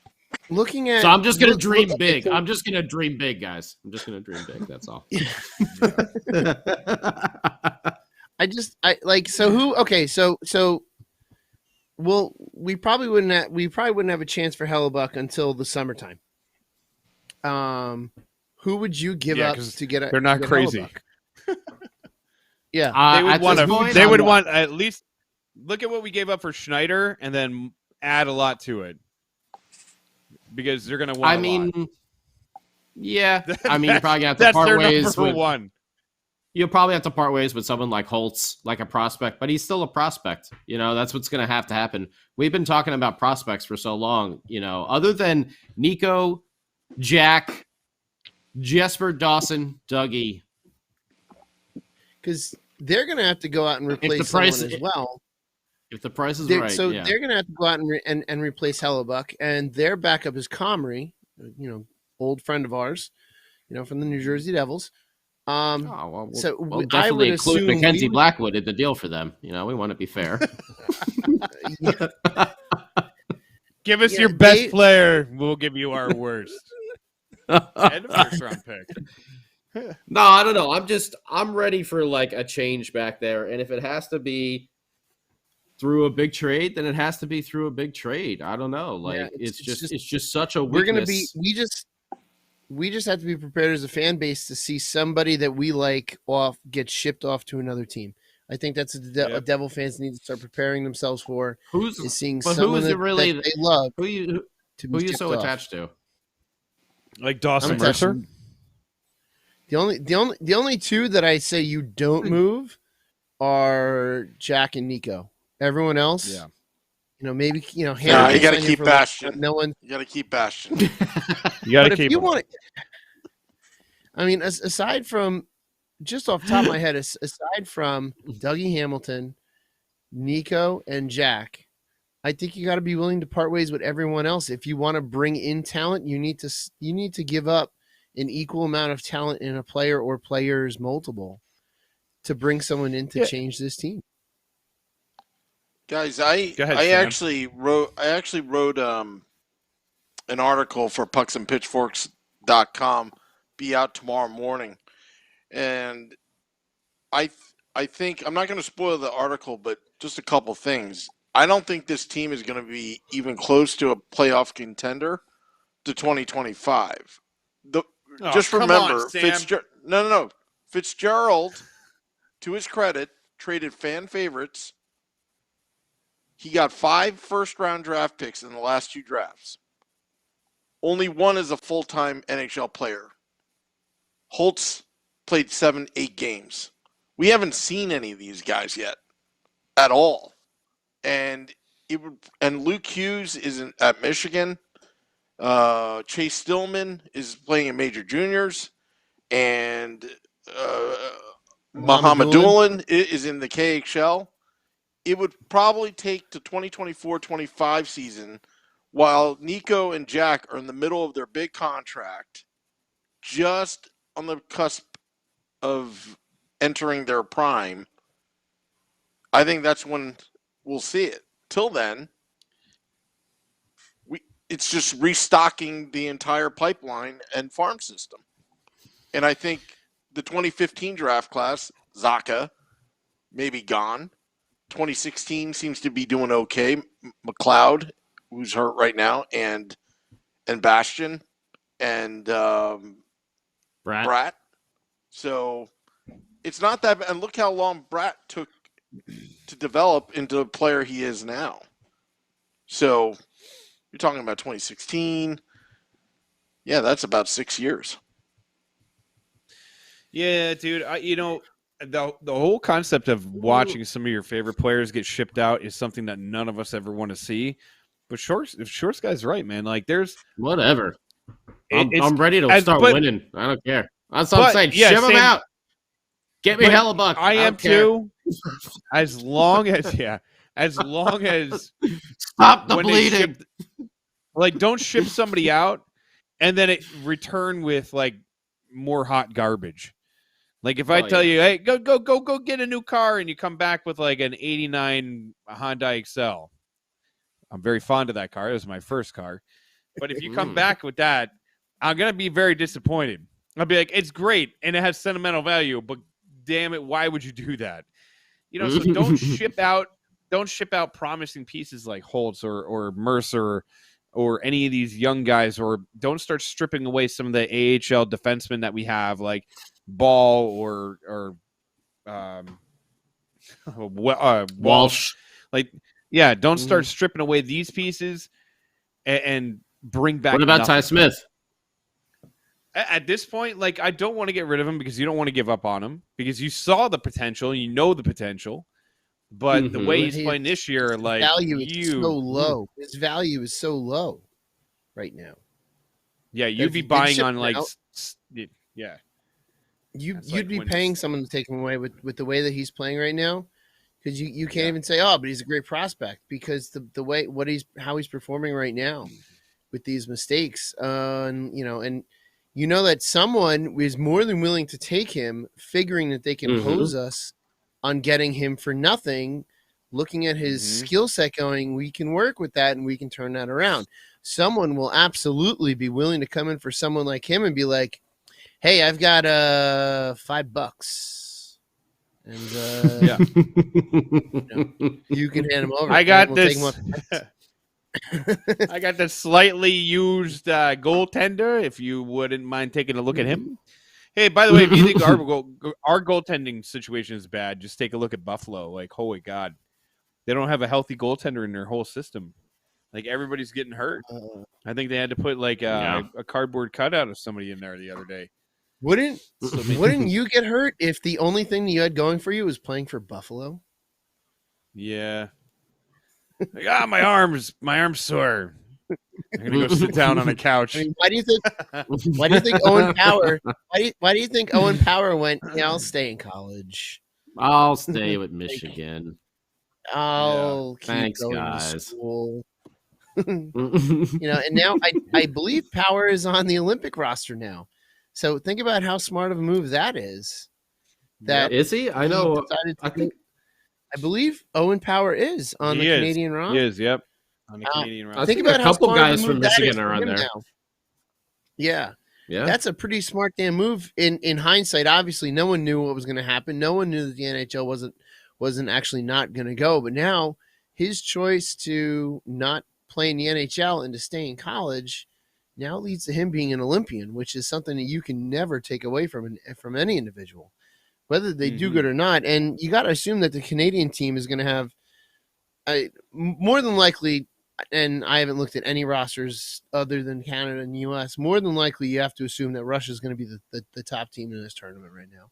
looking at... So I'm just going to dream big. I'm just going to dream big, guys. I'm just going to dream big. That's all. We probably wouldn't have a chance for Hellebuyck until the summertime. Who would you give up to get? They're not crazy. Yeah, they would want at least look at what we gave up for Schneider, and then add a lot to it, because they're going to want. Yeah. You're probably gonna have to part ways with one. You'll probably have to part ways with someone like Holtz, like a prospect, but he's still a prospect. That's what's going to have to happen. We've been talking about prospects for so long. Other than Nico, Jack, Jesper, Dawson, Dougie. Because they're going to have to go out and replace someone as well. If the price is right. So they're going to have to go out and replace Hellebuyck. And their backup is Comrie, old friend of ours, from the New Jersey Devils. We'll definitely include Mackenzie Blackwood in the deal for them. We want to be fair. Give us your best player. We'll give you our worst. And a first round pick. No, I don't know. I'm ready for a change back there. And if it has to be through a big trade, then it has to be through a big trade. I don't know. Like it's just such a weakness. We're gonna be we just have to be prepared as a fan base to see somebody that we like get shipped off to another team. I think that's a Devil fans need to start preparing themselves for. Is seeing someone that they love. Who you so attached to? Like Dawson Mercer. The only two that I say you don't move are Jack and Nico. Everyone else, maybe you got to keep Bastion. No one. You got to keep Bastion. You got to keep. I mean, aside from, just off the top of my head, aside from Dougie Hamilton, Nico, and Jack, I think you got to be willing to part ways with everyone else. If you want to bring in talent, you need to give up an equal amount of talent in a player or players multiple to bring someone in to change this team. Guys, I actually wrote an article for pucksandpitchforks.com, be out tomorrow morning. And I think, I'm not going to spoil the article, but just a couple things. I don't think this team is going to be even close to a playoff contender to 2025. Just remember, Fitzgerald, to his credit, traded fan favorites. He got 5 first-round draft picks in the last 2 drafts. Only one is a full-time NHL player. Holtz played 7-8 games. We haven't seen any of these guys yet, at all. And Luke Hughes is at Michigan. Chase Stillman is playing in major juniors, and Mohamedoulan is in the KHL. It would probably take to 2024-25 season, while Nico and Jack are in the middle of their big contract, just on the cusp of entering their prime. I think that's when we'll see it. Till then, it's just restocking the entire pipeline and farm system. And I think the 2015 draft class, Zaka, may be gone. 2016 seems to be doing okay. McLeod, who's hurt right now, and Bastion, and Bratt. So it's not that bad. And look how long Bratt took to develop into the player he is now. So you're talking about 2016. Yeah, that's about 6 years. Yeah, dude. The whole concept of watching some of your favorite players get shipped out is something that none of us ever want to see. But Shorts guy's right, man. Like, there's whatever. I'm ready to start winning. I don't care. That's what I'm saying. Ship them out. Get me Hellebuck. I am too. As long as stop the bleeding. Don't ship somebody out and then it return with like more hot garbage. Like if I tell you, hey, go get a new car, and you come back with like an '89 Honda Excel. I'm very fond of that car. It was my first car. But if you come back with that, I'm gonna be very disappointed. I'll be like, it's great and it has sentimental value, but damn it, why would you do that? So don't ship out promising pieces like Holtz or Mercer or any of these young guys, or don't start stripping away some of the AHL defensemen that we have, like Ball or Walsh. Don't start stripping away these pieces and bring back. What about Ty Smith? At this point, I don't want to get rid of him because you don't want to give up on him because you saw the potential, you know the potential, but the way he's playing this year, value is so low. His value is so low right now. Yeah, you'd be buying on You'd be paying someone to take him away with the way that he's playing right now, because you can't even say, but he's a great prospect, because the way how he's performing right now with these mistakes, and that someone is more than willing to take him, figuring that they can hose us on getting him for nothing, looking at his skill set, going, we can work with that and we can turn that around. Someone will absolutely be willing to come in for someone like him and be like, hey, I've got $5. And Yeah. You can hand him over. I got We'll this. take him up. I got the slightly used goaltender. If you wouldn't mind taking a look at him. Hey, by the way, if you think our goaltending situation is bad, just take a look at Buffalo. Like, holy God, they don't have a healthy goaltender in their whole system. Like, everybody's getting hurt. I think they had to put like a cardboard cutout of somebody in there the other day. Wouldn't you get hurt if the only thing you had going for you was playing for Buffalo? Yeah. Like, my arm's sore. I'm gonna go sit down on a couch. I mean, why do you think Owen Power? Why do you think Owen Power went? Yeah, I'll stay in college. I'll stay with Michigan. I'll keep Thanks, going guys. to school. And now I believe Power is on the Olympic roster now. So think about how smart of a move that is. That is he? I know. I believe Owen Power is on the Canadian roster. He is. Yep. On the Canadian roster. I think about a couple guys from Michigan are on there. Now. Yeah. That's a pretty smart damn move. In hindsight, obviously, no one knew what was going to happen. No one knew that the NHL wasn't actually not going to go. But now his choice to not play in the NHL and to stay in college now leads to him being an Olympian, which is something that you can never take away from any individual, whether they do good or not. And you got to assume that the Canadian team is going to have more than likely, and I haven't looked at any rosters other than Canada and the U.S., more than likely you have to assume that Russia is going to be the top team in this tournament right now.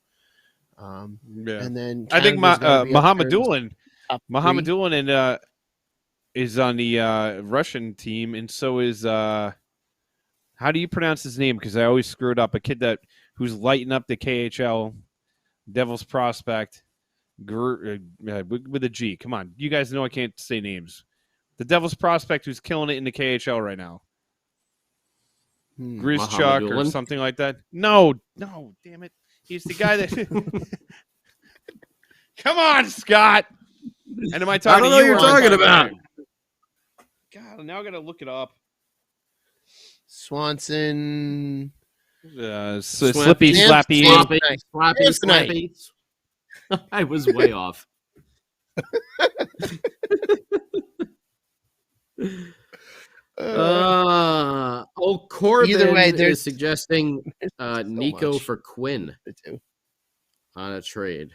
And then I think Mohamed Doolin and is on the Russian team, and so is how do you pronounce his name? Because I always screw it up. A kid who's lighting up the KHL, Devils prospect, with a G. Come on, you guys know I can't say names. The Devils prospect who's killing it in the KHL right now. Grischuk or something like that. No, damn it. He's the guy that... Come on, Scott. And am I talking I don't know what you're talking about. God, now I got to look it up. Swanson. Slippy. I was way off. Corbin Either way, is suggesting Nico much. for Quinn on a trade.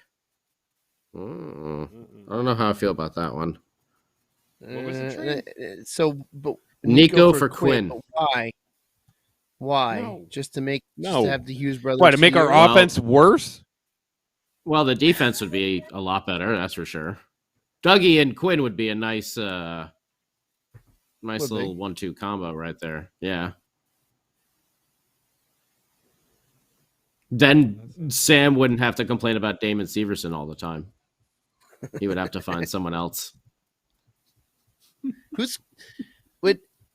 I don't know how I feel about that one. What was the trade? But Nico for Quinn. Why? No. Just to have the Hughes brothers. Why, to make our offense worse? Well, the defense would be a lot better, that's for sure. Dougie and Quinn would be a nice little 1-2 combo right there. Yeah. Then Sam wouldn't have to complain about Damon Severson all the time. He would have to find someone else.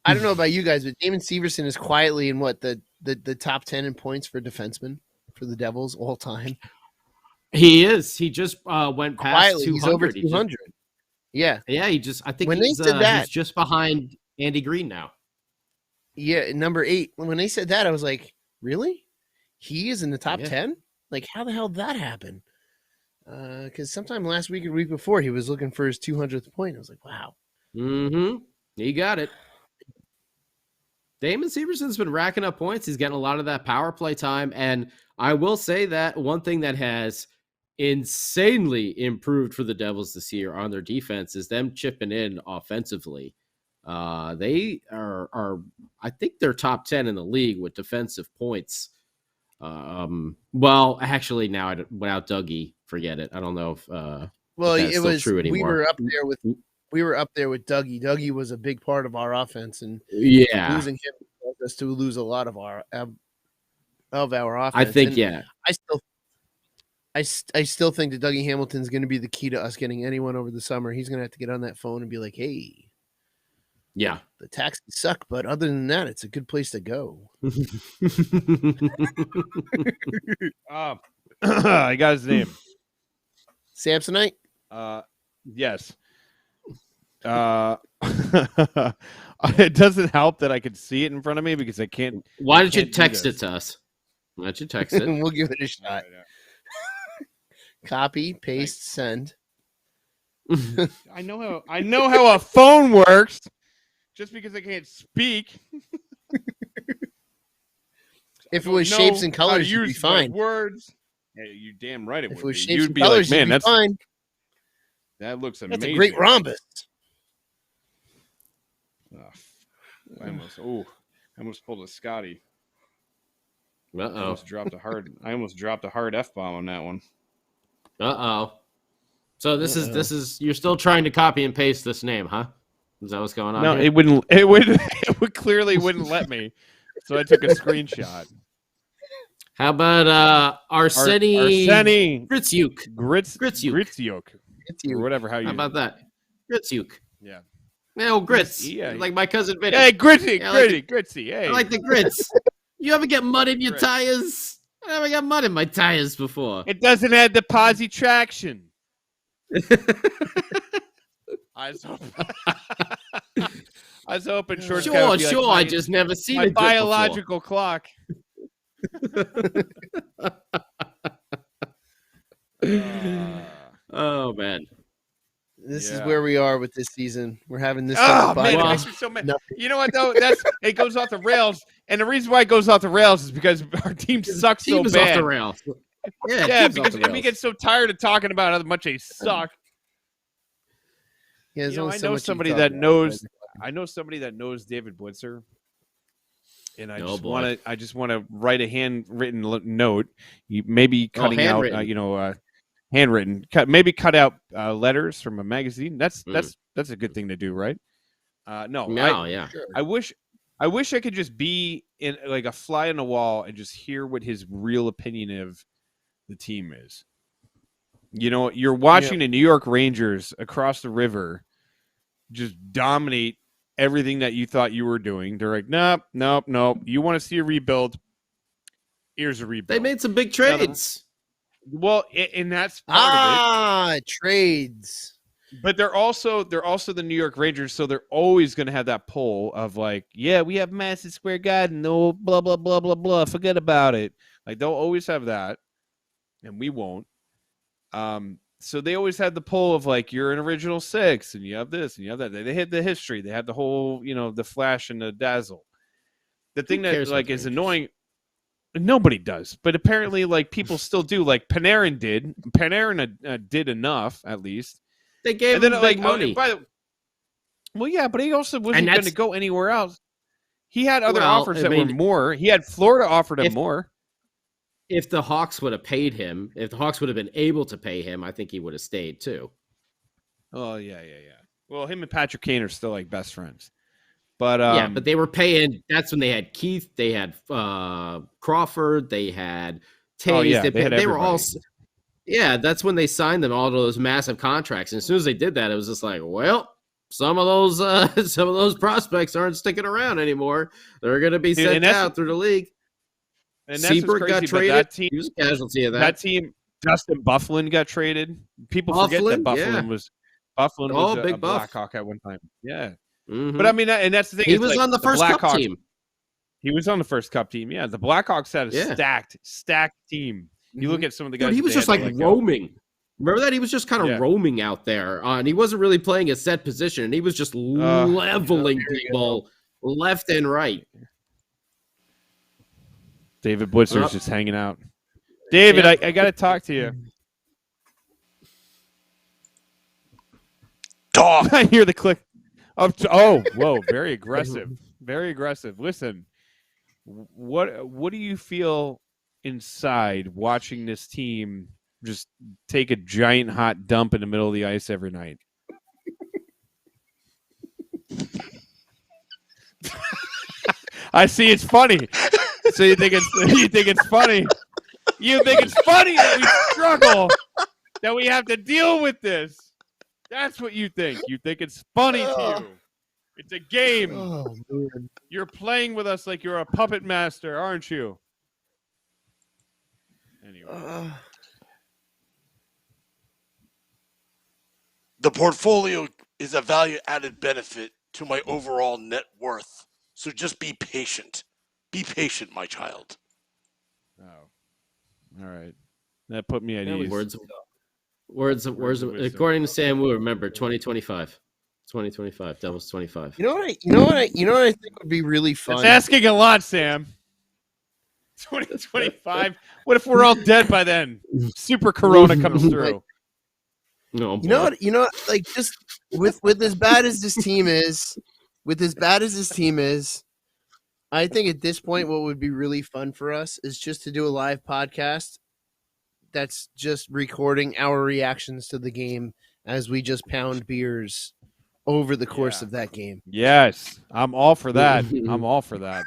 I don't know about you guys, but Damon Severson is quietly in the top 10 in points for defensemen for the Devils all time. He is. He just went past quietly, 200. He's over 200. Yeah. I think when they said that, he's just behind Andy Green now. Yeah, number 8. When they said that, I was like, really? He is in the top 10? Like, how the hell did that happen? Because sometime last week or week before, he was looking for his 200th point. I was like, wow. Mm-hmm. He got it. Damon Severson's been racking up points. He's getting a lot of that power play time. And I will say that one thing that has insanely improved for the Devils this year on their defense is them chipping in offensively. They are I think they're top 10 in the league with defensive points. Well, actually, now without Dougie, forget it. I don't know if that's it was true anymore. We were up there with Dougie. Dougie was a big part of our offense, and losing him caused us to lose a lot of our offense. I think, and I still think that Dougie Hamilton's going to be the key to us getting anyone over the summer. He's going to have to get on that phone and be like, "Hey, yeah, the taxis suck, but other than that, it's a good place to go." I got his name. Samsonite? Yes. It doesn't help that I could see it in front of me because I can't. Why don't you text it to us? Why don't you text it? We'll give it a shot. Copy, paste, send. I know how a phone works. Just because I can't speak. If it was shapes and colors, you'd be fine. Words. Yeah, you're damn right it would. If it was be. shapes You'd and be colors, like, man, you'd be that's fine. that looks amazing. That's a great rhombus. I almost pulled a Scotty. I Uh-oh. almost dropped a hard F-bomb on that one. Uh-oh. So this is you're still trying to copy and paste this name, huh? Is that what's going on? No, here? it would clearly wouldn't let me. So I took a screenshot. How about Arseny Gritsyuk? Gritsyuk. Or whatever. How about that? Gritsyuk. Yeah. Oh, grits. Yeah. Like my cousin Vinny. Hey, Gritsy. Hey. I like the grits. You ever get mud in your tires? I never got mud in my tires before. It doesn't have the posi traction. I was hoping short. Sure. Like I just never seen my a biological clock. Oh man, this is where we are with this season. We're having this. Oh man, it makes me so mad. You know what though? It goes off the rails, and the reason why it goes off the rails is because our team sucks so bad. Off the rails. Yeah, because we get so tired of talking about how much they suck. Yeah, I know somebody that knows. I know somebody that knows David Blitzer, and I just want to write a handwritten note. Maybe cutting out, handwritten. Maybe cut out letters from a magazine. That's a good thing to do, right? I wish I could just be in like a fly on the wall and just hear what his real opinion of the team is. You know, you're watching the New York Rangers across the river just dominate everything that you thought you were doing. They're like, nope. You want to see a rebuild? Here's a rebuild. They made some big trades. Well, and that's part of it. Trades. But they're also the New York Rangers, so they're always going to have that pull of like, yeah, we have Madison Square Garden, no blah blah blah blah blah. Forget about it. Like they'll always have that, and we won't. So they always had the pull of like you're an original six, and you have this and you have that. They had the history. They had the whole, the flash and the dazzle. The thing that like is annoying. Nobody does, but apparently, like people still do. Like Panarin did. Panarin did enough, at least. They gave him big money. Well, yeah, but he also wasn't going to go anywhere else. He had other offers that were more. He had Florida offered him more. If the Hawks would have paid him, if the Hawks would have been able to pay him, I think he would have stayed too. Oh yeah. Well, him and Patrick Kane are still like best friends. But but they were paying. That's when they had Keith, they had Crawford, they had Taves. Oh, yeah, they were all. Yeah, that's when they signed them all to those massive contracts. And as soon as they did that, it was just like, well, some of those prospects aren't sticking around anymore. They're going to be sent out through the league. And Seabrook got traded. He was a casualty of that. That team, Justin Byfuglien got traded. People forget that Byfuglien was a Blackhawk at one time. Yeah. Mm-hmm. But I mean, and that's the thing. He was on the first Cup team. He was on the first Cup team. Yeah, the Blackhawks had a stacked team. You look at some of the guys. Dude, he was just like roaming. Remember that? He was just kind of roaming out there, and he wasn't really playing a set position, and he was just leveling people left and right. David Blitzer's just hanging out. David, I got to talk to you. Dog. I hear the click. Oh, whoa! Very aggressive. Very aggressive. Listen, what do you feel inside watching this team just take a giant hot dump in the middle of the ice every night? I see. It's funny. So you think it's funny? You think it's funny that we struggle, that we have to deal with this? That's what you think. You think it's funny to you. It's a game. Oh, man. You're playing with us like you're a puppet master, aren't you? Anyway. The portfolio is a value-added benefit to my overall net worth. So just be patient. Be patient, my child. Oh. All right. That put me at ease. Words Words of wisdom. According to Sam Wu, remember 2025. 2025. Devils 25. You know what I think would be really fun. It's asking a lot, Sam. 2025. What if we're all dead by then? Super Corona comes through. No, you know what? Like, just with as bad as this team is, I think at this point, what would be really fun for us is just to do a live podcast that's just recording our reactions to the game as we just pound beers over the course of that game. Yes, I'm all for that. I'm all for that.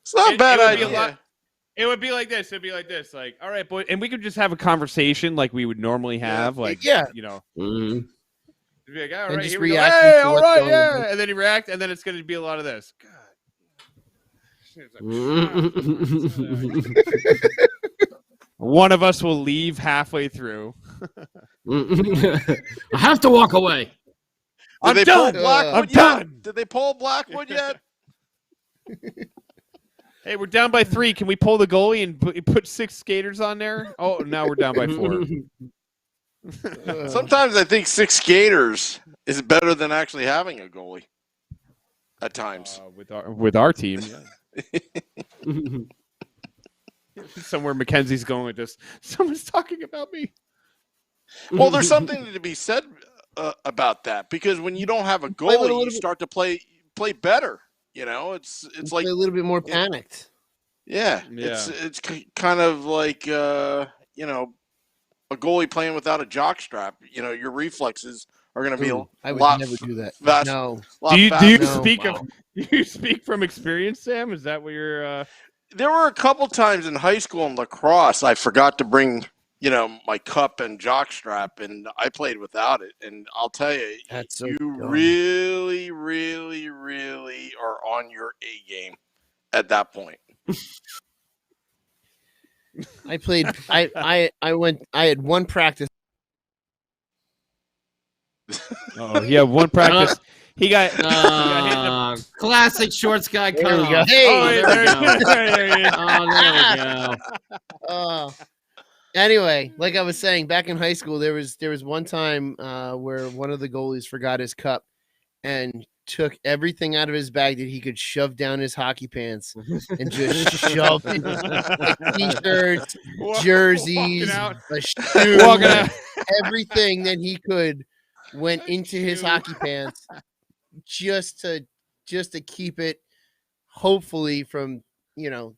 It's not a bad idea. It would be like this. It'd be like this. Like, all right, boy, and we could just have a conversation like we would normally have. Like, you know. Mm-hmm. It'd be like, all And right, just here we go. react Hey, to all what's right, going yeah. on. And then you react, and then it's going to be a lot of this. God. One of us will leave halfway through. I have to walk away. Did they pull Blackwood I'm yet? done. Did they pull Blackwood yet? Hey, we're down by 3. Can we pull the goalie and put 6 skaters on there? Oh, now we're down by 4. Sometimes I think 6 skaters is better than actually having a goalie. At times, with our team. Yeah. Somewhere Mackenzie's going with this. Someone's talking about me. Well, there's something to be said about that, because when you don't have a goalie, you start to play better. You know, it's like a little bit more panicked. Yeah. It's kind of like a goalie playing without a jockstrap. You know, your reflexes are going to be I would lot never do that. No. Do you speak from experience, Sam? Is that what you're? There were a couple times in high school in lacrosse I forgot to bring, my cup and jockstrap, and I played without it. And I'll tell you, you really, really, really are on your A game at that point. I played. I had one practice. Oh, yeah, one practice. He got hit classic shorts guy cut There we go. off. Hey, there we go. Anyway, like I was saying, back in high school, there was one time where one of the goalies forgot his cup and took everything out of his bag that he could shove down his hockey pants and just shoved it. Like t-shirts, jerseys, a shoe, everything that he could went into his hockey pants just to keep it, hopefully, from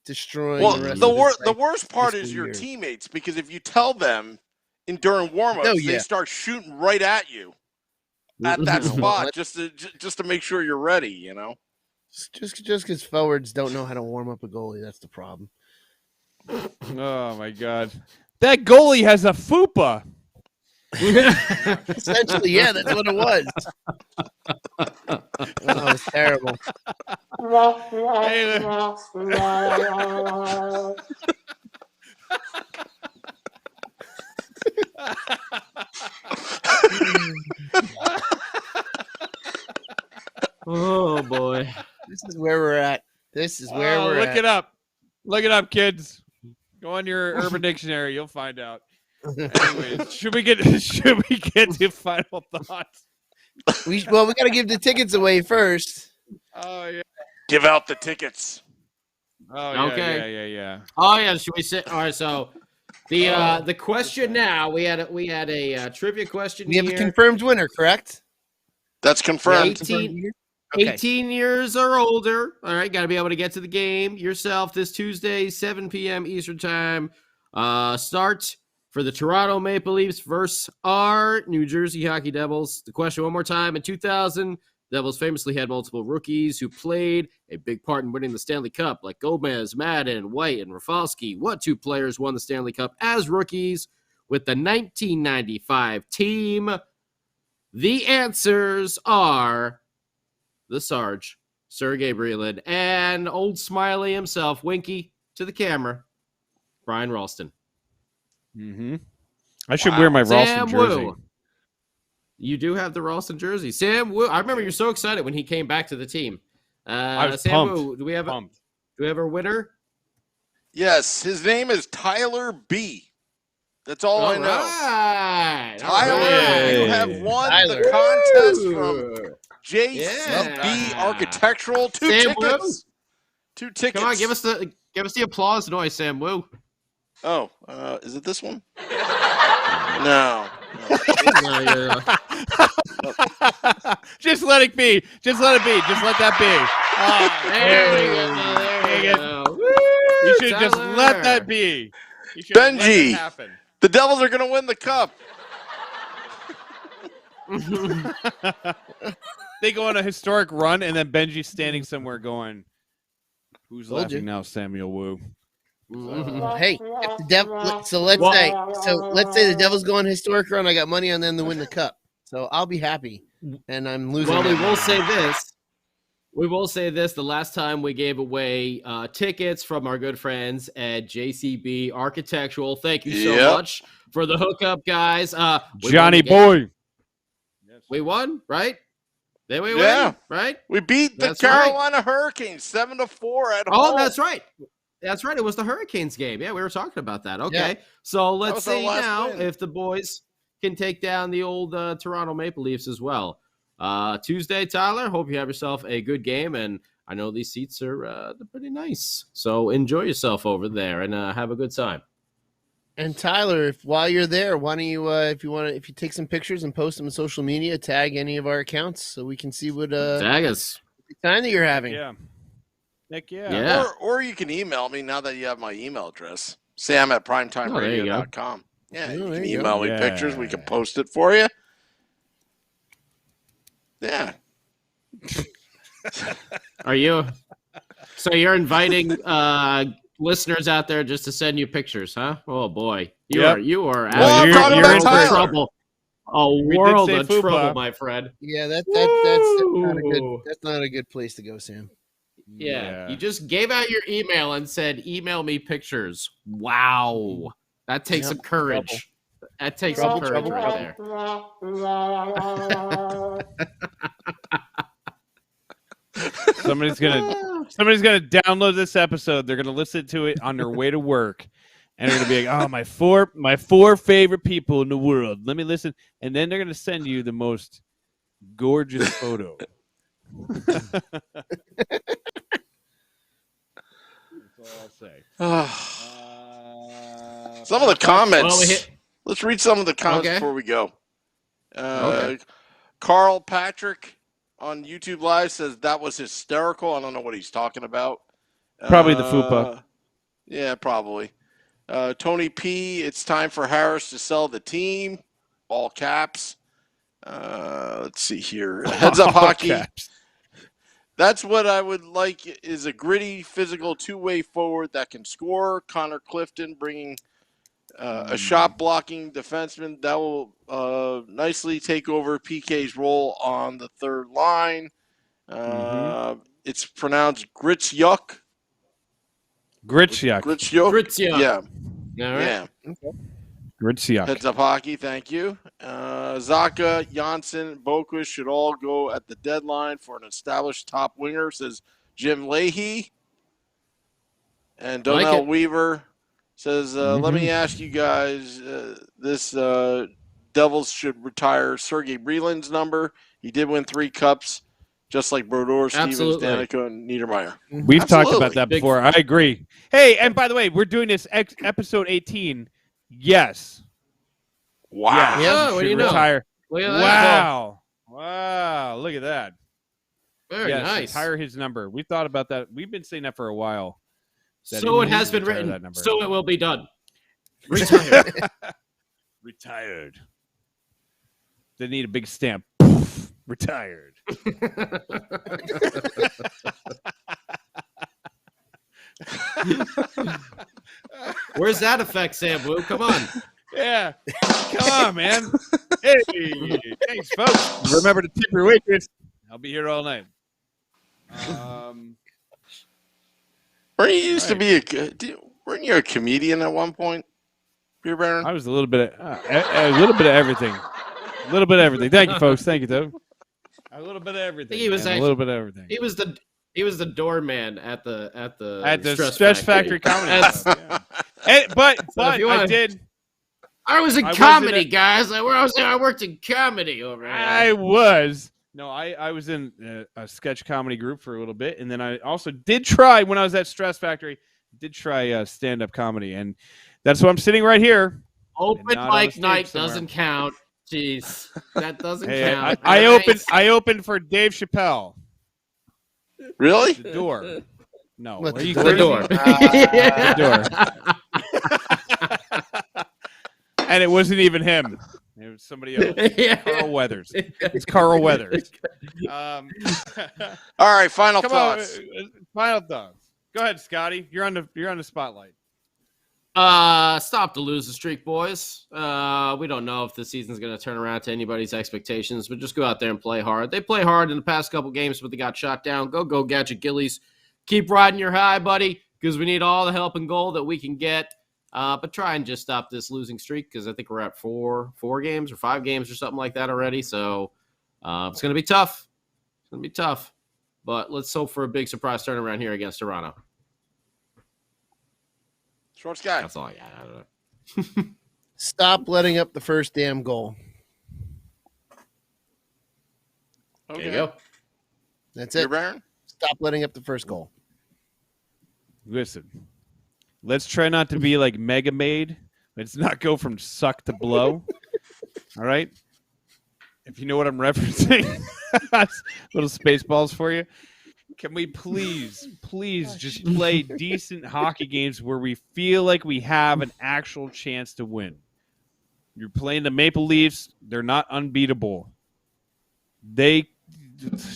destroying. Well, the worst part is your teammates, because if you tell them during warm-ups, they start shooting right at you at that spot just to make sure you're ready. Just because forwards don't know how to warm up a goalie, that's the problem. Oh my God, that goalie has a fupa. Essentially, yeah, that's what it was. Oh, it was terrible. Oh boy, this is where we're at. Look it up. Look it up, kids. Go on your Urban Dictionary. You'll find out. Anyways, should we get to final thoughts? We got to give the tickets away first. Oh yeah. Give out the tickets. Oh yeah. Okay. Yeah. Oh yeah. Should we sit? All right. So the question now, we had a trivia question. We have a confirmed winner, correct? That's confirmed. 18 years or older. All right, got to be able to get to the game yourself this Tuesday, 7 p.m. Eastern Time. Start for the Toronto Maple Leafs versus our New Jersey Hockey Devils. The question one more time. In 2000, Devils famously had multiple rookies who played a big part in winning the Stanley Cup, like Gomez, Madden, White, and Rafalski. What 2 players won the Stanley Cup as rookies with the 1995 team? The answers are the Sarge, Sergei Brylin, and old Smiley himself, Winky, to the camera, Brian Ralston. Mm-hmm. I should wear my Ralston jersey. Wu. You do have the Ralston jersey. Sam Wu, I remember you're so excited when he came back to the team. I was Sam pumped. Wu, do we have a winner? Yes, his name is Tyler B. That's all I know. Right. Tyler, you have won the contest from JCB Architectural. Two Sam tickets. 2 tickets. Come on, give us the applause noise, Sam Woo. Oh, is it this one? No. Just let it be. Just let it be. Just let that be. There we go. You should just let that be. You should Benji, let it happen. The Devils are going to win the cup. They go on a historic run, and then Benji's standing somewhere going, "Who's laughing now, Samuel Wu?" Hey, if the Devil. So let's say the Devils go on a historic run. I got money on them to win the cup, so I'll be happy. And I'm losing. Well, we will say this. We will say this. The last time we gave away tickets from our good friends at JCB Architectural. Thank you so much for the hookup, guys. Johnny boy. We won, right? Then we win, right? We beat the Carolina Hurricanes 7-4 at home. Oh, that's right. That's right. It was the Hurricanes game. Yeah, we were talking about that. Okay. Yeah. So let's see now win. if the boys can take down the old Toronto Maple Leafs as well. Tuesday, Tyler, hope you have yourself a good game. And I know these seats are they're pretty nice. So enjoy yourself over there and have a good time. And Tyler, while you're there, why don't you, if you take some pictures and post them on social media, tag any of our accounts so we can see what tag us time that you're having. Yeah. Heck yeah. Or you can email me now that you have my email address. Sam@primetimeradio.com. Yeah, you can email me pictures. We can post it for you. Yeah. Are you? So you're inviting listeners out there just to send you pictures, huh? Oh boy, you are I'm talking about Tyler. Trouble. A world of trouble, my friend. Yeah, that's not a good place to go, Sam. Yeah, you just gave out your email and said, "Email me pictures." Wow, that takes some courage. Trouble. That takes some courage right there. Somebody's gonna download this episode. They're gonna listen to it on their way to work, and they're gonna be like, "Oh, my four favorite people in the world. Let me listen." And then they're gonna send you the most gorgeous photo. That's all I'll say. Some of the comments. Let's read some of the comments before we go. Carl Patrick on YouTube Live says that was hysterical. I don't know what he's talking about. Probably the fupa. Yeah, probably. Tony P, it's time for Harris to sell the team. All caps. Let's see here. Heads up hockey. Caps. That's what I would like is a gritty, physical, two-way forward that can score. Connor Clifton bringing a shot-blocking defenseman that will nicely take over PK's role on the third line. It's pronounced Gritsyuk. Gritsyuk. Yeah. All right. Yeah. Okay. Gritsyuk. Heads up hockey, thank you. Zaka, Janssen, Boquist should all go at the deadline for an established top winger, says Jim Leahy. And Donnell Weaver says, let me ask you guys, this Devils should retire Sergei Breland's number. He did win 3 cups, just like Brodeur, Stevens, Danica, and Niedermeyer. We've talked about that before. I agree. Hey, and by the way, we're doing this episode 18. Yes. Wow. Yes. Yeah, what do you know? Retire. Look at that. Wow. Look at that. Very nice. Retire his number. We thought about that. We've been saying that for a while. So it has been written. So it will be done. Retired. Retired. They need a big stamp. Retired. Where's that effect, Sam Blue? Come on. Yeah. Come on, man. Hey, thanks, folks. Remember to tip your waitress. I'll be here all night. Weren't you used to be weren't you a comedian at one point, Beer Baron? I was a little bit of everything. A little bit of everything. Thank you, folks. Thank you, though. A little bit of everything. He was a little bit of everything. He was the doorman at the Stress Factory Comedy Club. Yeah. But I I was in comedy, guys. I worked in comedy over here. I was in a sketch comedy group for a little bit, and then I also did try when I was at Stress Factory. Did try stand-up comedy, and that's why I'm sitting right here. Open mic night doesn't count. Jeez, that doesn't count. I opened for Dave Chappelle. Really? The door. No, What, are you the crazy? door? The door. And it wasn't even him. It was somebody else. Carl Weathers. It's Carl Weathers. All right, final thoughts. Final thoughts. Go ahead, Scotty. You're on the spotlight. Stop the losing streak, boys. We don't know if the season's going to turn around to anybody's expectations, but just go out there and play hard. They play hard in the past couple games, but they got shot down. Go, Gadget Gillies. Keep riding your high, buddy, because we need all the help and goal that we can get. But try and just stop this losing streak, because I think we're at four games or 5 games or something like that already. So it's going to be tough. It's going to be tough. But let's hope for a big surprise turnaround here against Toronto. Short Sky. That's all I got. Stop letting up the first damn goal. Okay. There you go. That's You're it. Baron? Stop letting up the first goal. Listen, let's try not to be like Mega Maid. Let's not go from suck to blow. All right? If you know what I'm referencing, little space balls for you. Can we please just play decent hockey games where we feel like we have an actual chance to win? You're playing the Maple Leafs. They're not unbeatable. They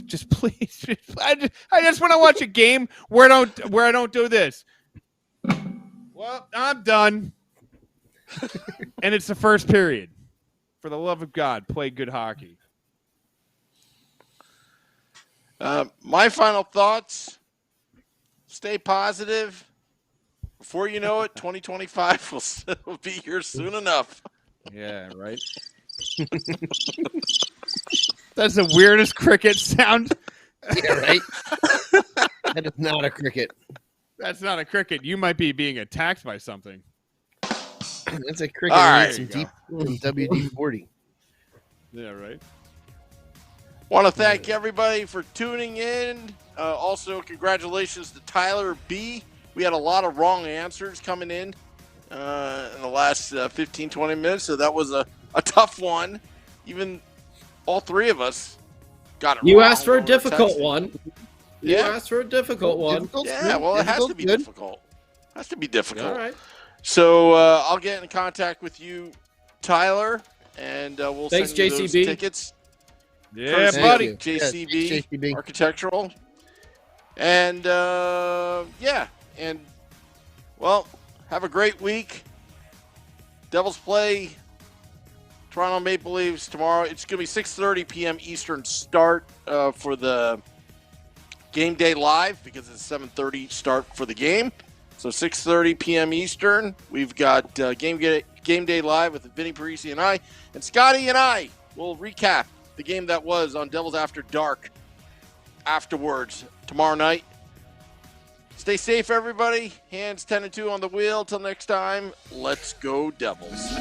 just please. I just want to watch a game where I don't do this. Well, I'm done. And it's the first period. For the love of God, play good hockey. My final thoughts, stay positive. Before you know it, 2025 will be here soon enough. Yeah, right. That's the weirdest cricket sound. Yeah, right? That is not a cricket. That's not a cricket. You might be being attacked by something. That's a cricket. All right. Some deep WD-40. Yeah, right. Want to thank everybody for tuning in. Also, congratulations to Tyler B. We had a lot of wrong answers coming in the last 15, 20 minutes, so that was a tough one. Even all 3 of us got it wrong. You asked for a when we were difficult texting. one. You asked for a difficult one. Yeah, well, it has to be difficult. It has to be difficult. All right. So I'll get in contact with you, Tyler, and we'll Thanks, send you those JCB. tickets. Yeah, Courtesy buddy. of JCB, Yes, JCB. Architectural. And, well, have a great week. Devils play Toronto Maple Leafs tomorrow. It's going to be 6:30 p.m. Eastern start for the Game Day Live, because it's 7:30 start for the game. So 6:30 p.m. Eastern. We've got Game Day Live with Vinny Parisi and I. And Scotty and I will recap the game that was on Devils After Dark afterwards tomorrow night. Stay safe, everybody. Hands 10 and 2 on the wheel. Till next time, let's go Devils.